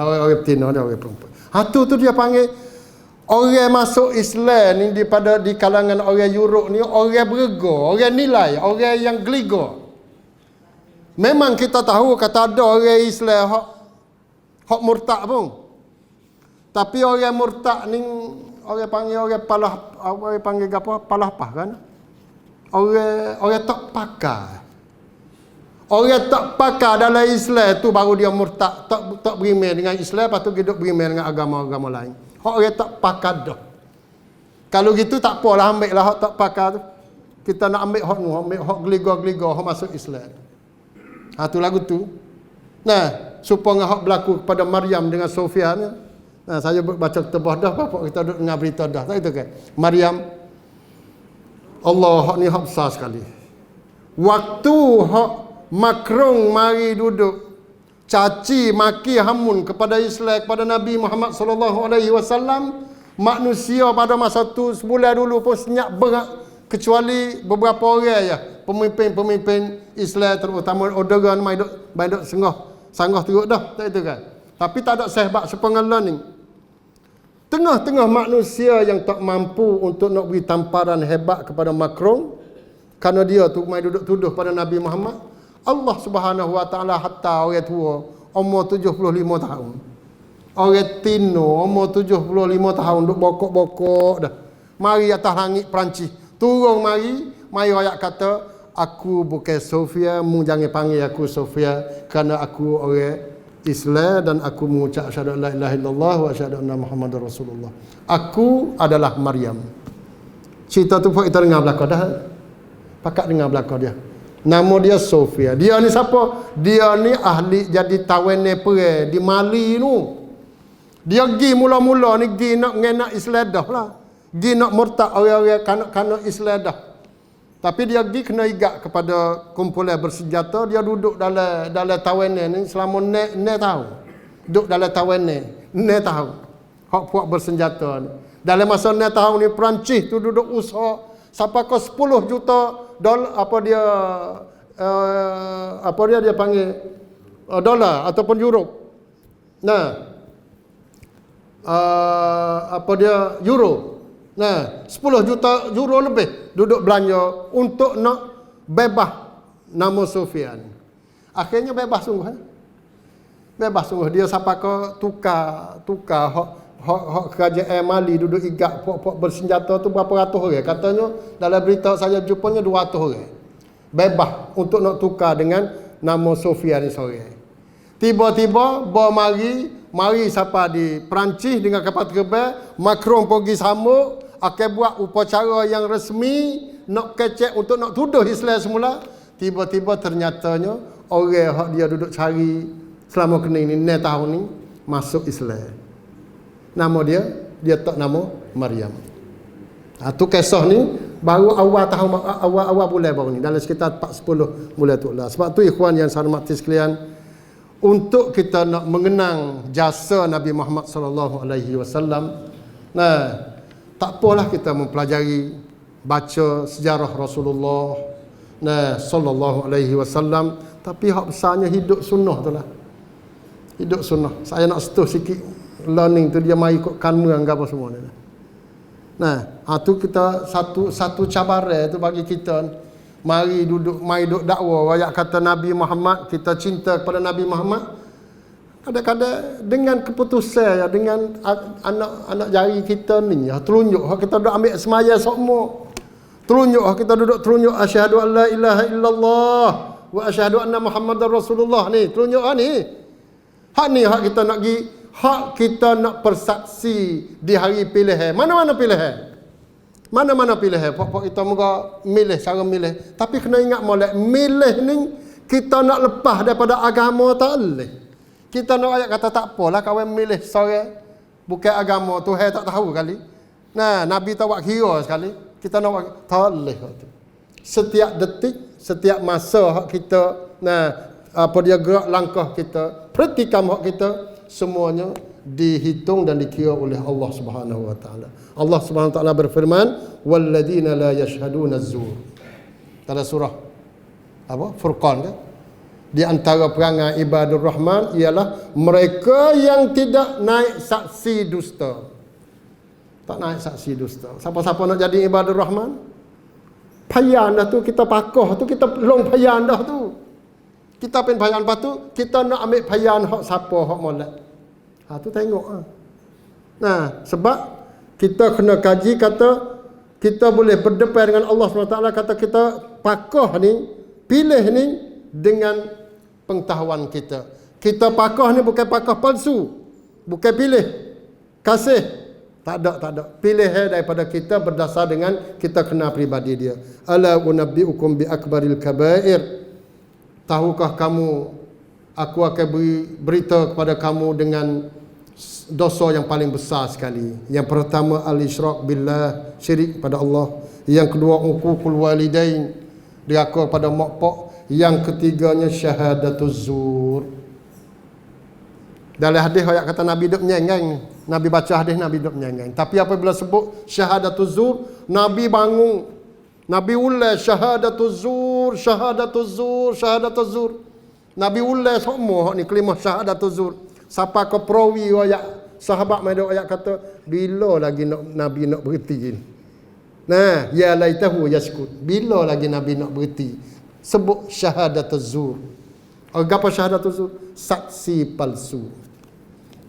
A: orang Tino dia orang perempuan. Tu dia panggil orang masuk Islam ni di kalangan orang Europe ni, orang berega, orang nilai, orang yang geliga. Memang kita tahu kata ada orang Islam hak murtad pun. Tapi orang murtad ni orang panggil apa? Palapah kan? Orang tak pakar. Orang tak pakar dalam Islam tu baru dia murtad, tak berimeh dengan Islam, lepas tu hidup berimeh dengan agama-agama lain. Orang tak pakar dah. Kalau gitu tak apalah, ambil lah hak tak pakar tu. Kita nak ambil hak nu, ambil hak geliga-geliga, hak masuk Islam. Tu lagu tu. Nah, supaya hak berlaku kepada Maryam dengan Sofia ni. Nah, saya baca tebah dah, bapak kita duduk dengar berita dah. Tak itu kan? Maryam, Allah hak ni hak besar sekali. Waktu hak Macron mari duduk caci maki hamun kepada Islam, kepada Nabi Muhammad sallallahu alaihi wasallam, manusia pada masa tu sebulan dulu pun senyap berat, kecuali beberapa orang ya, pemimpin-pemimpin Islam, terutama Erdogan mai duk sanggah teruk dah, tak itu kan. Tapi tak ada sebab sepengala ni. Tengah-tengah manusia yang tak mampu untuk nak beri tamparan hebat kepada Macron, kerana dia tu mai duduk tuduh pada Nabi Muhammad, Allah Subhanahu wa taala hatta orang tua umur 75 tahun. Orang Tino umur 75 tahun duk bokok-bokok dah. Mari atas langit Perancis. Turun mari ayat kata, aku bukan Sofia, mu jangan panggil aku Sofia kerana aku orang Islam dan aku mengucap syahada la ilaha illallah wa syahada anna Muhammadar Rasulullah. Aku adalah Maryam. Cerita tu kita dengar belakang dah. Pakat dengar belakang dia. Nama dia Sofia. Dia ni siapa? Dia ni ahli jadi tawene perang di Mali tu. Dia pergi mula-mula ni pergi nak ngenak Islam dah lah. Pergi nak murtad orang-orang kanak-kanak Islam dah. Tapi dia pergi kena igat kepada kumpulan bersenjata. Dia duduk dalam tawene ni selama 6 tahun. Duduk dalam tawene 6 tahun. hak puak bersenjata ni. Dalam masa ni tahun ni Perancis tu duduk usaha sampai ke 10 juta dolar dia panggil dolar ataupun euro. Nah, euro. Nah, 10 juta euro lebih duduk belanja untuk nak bebas nama Sufyan. Akhirnya bebas sungguh. Bebas sungguh. Dia sampai ke tukar hak kerajaan Mali duduk igak puak-puak bersenjata tu berapa ratus orang. Katanya dalam berita saya jumpanya 200 orang. Bebas untuk nak tukar dengan nama Sufyan ni seorang. Tiba-tiba mari sampai di Perancis dengan kapal terbang, Macron pergi sambut, akan buat upacara yang resmi nak kecek untuk nak tuduh Islam semula. Tiba-tiba ternyatanya orang hak dia duduk cari selama kena ni tahun ni masuk Islam. Nama dia tak nama Maryam. Tu kisah ni baru awal bulan baru ni, dalam sekitar 4-10 bulan tu lah. Sebab tu ikhwan yang saya hormati sekalian, untuk kita nak mengenang jasa Nabi Muhammad sallallahu alaihi wasallam, tak apalah kita mempelajari baca sejarah Rasulullah sallallahu alaihi wasallam, tapi hak besarnya hidup sunnah tu lah. Hidup sunnah. Saya nak sentuh sikit learning tu, dia mai ikut kanma apa semua ni. Tu kita satu cabaran tu bagi kita. Mari duduk dakwah ayat kata Nabi Muhammad, kita cinta kepada Nabi Muhammad. Kadang-kadang dengan keputusan dengan anak jari kita ni telunjuk kita duduk ambil semaya semua. Telunjuk asyhadu an la ilaha illallah wa asyhadu anna Muhammadar Rasulullah ni. Telunjuk ni. Hak kita nak pergi, hak kita nak bersaksi di hari pilihan. Mana-mana pilihan. Mana-mana pilihan. Pokok kita muka milih, cara milih. Tapi kena ingat molek, milih ni kita nak lepas daripada agama tak boleh. Kita nak ayat kata tak apalah kawan milih seorang bukan agama, Tuhan tak tahu kali. Nabi tak buat kira sekali. Kita nak buat tak boleh. Setiap detik, setiap masa hak kita, dia gerak langkah kita, pertikam hak kita, semuanya dihitung dan dikira oleh Allah Subhanahu wa taala. Allah Subhanahu wa taala berfirman, "Walladzina la yashhaduna az-zur." Dalam surah Furqan kan? Di antara perangai ibadur Rahman ialah mereka yang tidak naik saksi dusta. Tak naik saksi dusta. Siapa-siapa nak jadi ibadur Rahman? Payah dah tu, kita pakoh tu, kita long payah dah tu. Kita pen payah lepas tu, kita nak ambil payah hak siapa, hak molek. Tu tengok. Sebab kita kena kaji, kata kita boleh berdepan dengan Allah SWT, kata kita pakoh ni, pilih ni dengan pengetahuan kita. Kita pakoh ni bukan pakoh palsu, bukan pilih kasih. Tak ada. Pilih daripada kita berdasar dengan kita kenal pribadi dia. Ala unabbiukum bi akbaril kabair. Tahukah kamu, aku akan berita kepada kamu dengan dosa yang paling besar sekali. Yang pertama al-isyrak billah, syirik pada Allah. Yang kedua uququl walidain, derhaka pada mak pak. Yang ketiganya syahadatuz zur. Dalam hadis ayat kata Nabi duk menyengeng. Nabi baca hadis, Nabi duk menyengeng. Tapi apabila sebut syahadatuz zur, Nabi bangun. Nabi ulai syahadatuz zur. Nabi ulai semua ni kalimah syahadatuz zur. Siapa ke perawi ayat sahabat mai ayat kata bila lagi Nabi nak berhenti ni. Ya laitahu yaskut. Bila lagi Nabi nak berhenti? Sebut syahadatuz zur. Apa syahadatuz zur? Saksi palsu.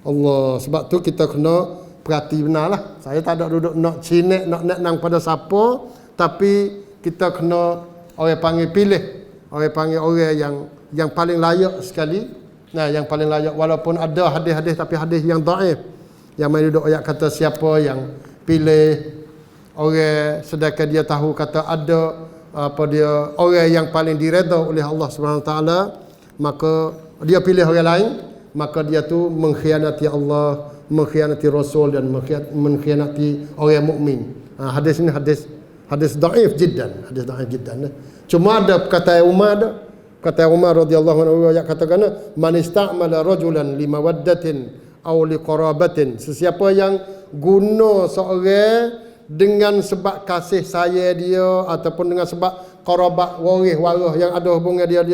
A: Allah, sebab tu kita kena perhati benarlah. Saya tak ada duduk nak cinek, nak nang pada siapa, tapi kita kena orang panggil pilih. Orang panggil orang yang paling layak sekali. Yang paling layak, walaupun ada hadis-hadis tapi hadis yang dhaif. Yang mai duduk ayat kata siapa yang pilih orang sedangkan dia tahu kata ada orang yang paling diredha oleh Allah Subhanahu taala, maka dia pilih orang lain, maka dia tu mengkhianati Allah, mengkhianati Rasul dan mengkhianati orang mukmin. Hadis ini hadis dhaif jiddan, Cuma ada perkataan Umar radhiyallahu anhu yang katakan man istamala rajulan limawaddatin au liqarabatin, sesiapa yang guna seorang dengan sebab kasih sayang dia ataupun dengan sebab qarabat waris yang ada hubungan dia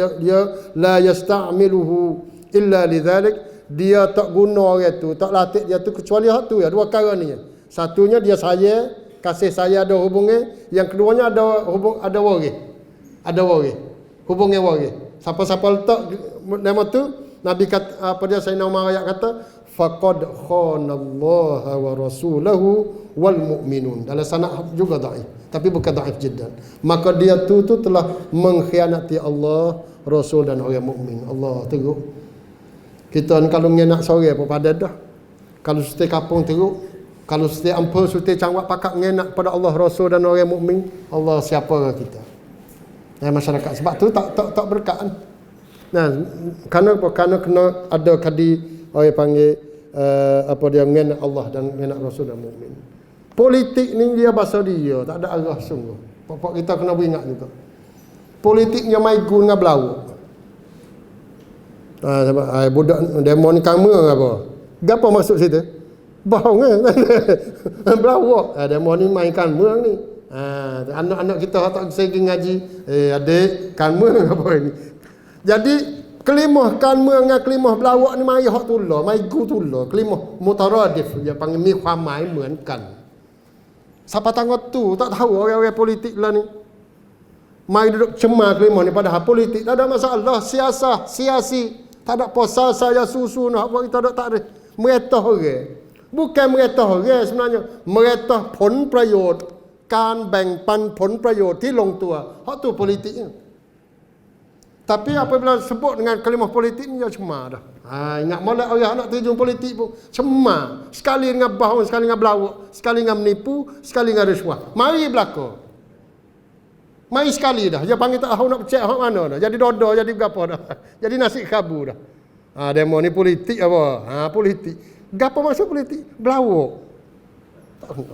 A: la yasta'miluhu illa lidzalik, dia tak guna orang tu, tak latih dia tu kecuali hak tu ya, dua perkara ni. Satunya dia sayang, kasih sayang ada hubungan, yang keduanya ada waris. Ada waris. Hubungan waris. Siapa-siapa letak nama tu, Nabi kata apa dia, Sayyidina Umar ayat kata faqad khanallaha wa rasulahu wal mu'minun. Dalam sanad juga dhaif, tapi bukan dhaif jiddan. Maka dia tu telah mengkhianati Allah, Rasul dan orang mukmin. Allah teruk. Kita ni kalau ngenak sore apa pada dah. Kalau setiap kapung teruk, kalau setiap ampun setiap cangwak pakak ngenak pada Allah, Rasul dan orang mukmin, Allah siapa kita? Masyarakat sebab tu tak berkat. Nah, kerana kena ada kadi orang panggil apa dia mengenak Allah dan mengenak Rasul dan mukmin. Politik ni dia bahasa dia, tak ada arah sungguh. Pokok kita kena beringat juga. Politiknya mai gun dengan belawak. Budak demo ni kamu apa? Gapo maksud situ? Bohong kan? Belawak. Demo ni main kamu ni. Anak-anak kita tak segi ngaji, adik kamu apa ini? Jadi kelimah kamu dengan kelimah belawak ni mai hak tulah, mai gu tulah, kelimah mutaradif dia panggil mifhamai hemunkan. Siapa tanggut tu tak tahu orang-orang politik lah ni. Mai duduk cemar kelimah ni, padahal politik tak ada masalah, siasi, tak ada posa saya susu nak apa kita tak ada. Meretah orang. Bukan meretah orang sebenarnya, meretah pun prayot, การแบ่งปันผลประโยชน์ที่ลงตัว hak tu politiknya. Tapi apabila sebut dengan kalimah politik ni, dia cemar dah. Ingat molek orang nak terjun politik pun cemar. Sekali dengan bohong, sekali dengan belawak, sekali dengan menipu, sekali dengan rasuah. Mari belaka. Mari sekali dah. Dia panggil tak tahu nak percaya hak mana dah. Jadi dodo, jadi berapa dah. Jadi nasi kabu dah. Demo ni politik apa? Politik. Gapo maksud politik? Belawak. Tak tahu.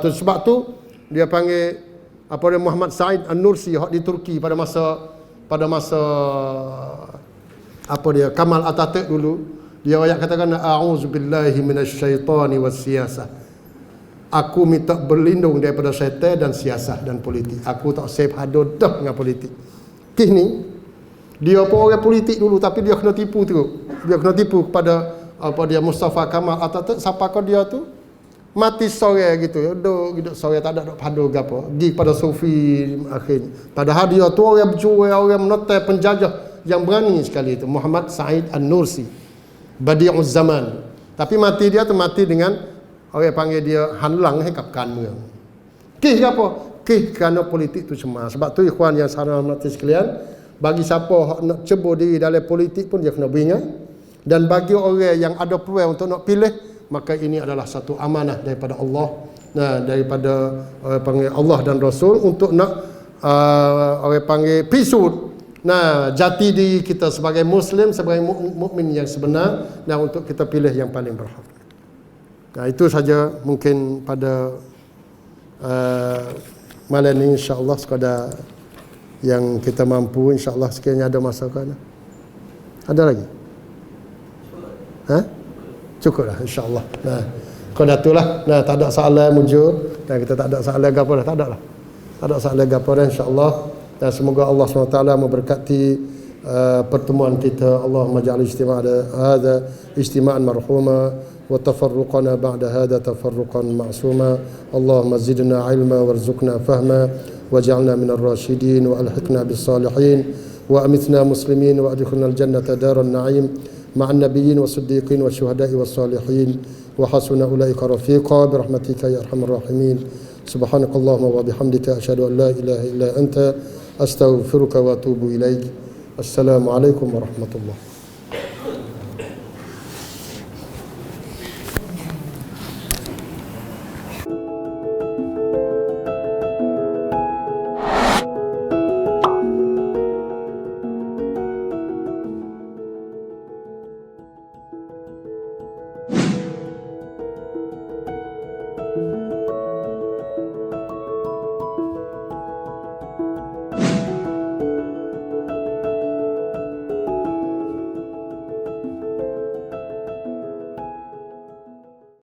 A: Tu sebab tu dia panggil apa dia, Muhammad Said An-Nursi di Turki pada masa apa dia, Kamal Atatürk dulu, dia ayat katakan a'udzubillahi minasyaitani wassiyasah. Aku minta berlindung daripada syaitan dan siasah dan politik. Aku tak safe hadoh dah dengan politik. Kini dia pun orang politik dulu, tapi dia kena tipu teruk. Dia kena tipu kepada apa dia, Mustafa Kamal Atatürk. Siapa kau dia tu? Mati sore gitu ya, duduk sore tak ada padu gapo, pergi pada sufi akhirnya. Padahal dia tu orang berjuang, orang menentang penjajah yang berani sekali itu, Muhammad Said An-Nursi, Badi'uz Zaman. Tapi mati dia tu mati dengan orang panggil dia hanlang hekapkan merang. Kih apa? Kih kerana politik tu cemar. Sebab tu ikhwan yang saya hormati sekalian, bagi siapa nak cebur diri dalam politik pun dia kena beringat. Dan bagi orang yang ada peluang untuk nak pilih, maka ini adalah satu amanah daripada Allah, daripada panggil Allah dan Rasul untuk nak orang panggil pisut jati diri kita sebagai Muslim, sebagai mukmin yang sebenar, dan untuk kita pilih yang paling berhak. Itu saja mungkin pada malam ini, insya-Allah sekadar yang kita mampu, insya-Allah. Sekiranya ada masa kan? Ada lagi? Cukuplah, insya-Allah. Kau datulah. Tak ada soalan muncul. Dan kita tak ada soalan gapo dah, tak ada lah. Tak ada soalan gapo dah, insya-Allah. Dan semoga Allah SWT memberkati pertemuan kita. Allahumma ja'al ijtima' hadha ijtima'an marhuma wa tafarruqana ba'da hadha tafarruqan ma'suma. Allahumma zidna ilma warzuqna fahma waj'alna minar rasyidin wa alhiqna bis salihin wa amitna muslimin wa adkhilna al jannata daran na'im مع النبيين والصديقين والشهداء والصالحين وحسن أولئك رفيقا برحمتك يا أرحم الراحمين. سبحانك اللهم وبحمدك أشهد أن لا إله إلا أنت أستغفرك وأتوب إليك. السلام عليكم ورحمة الله.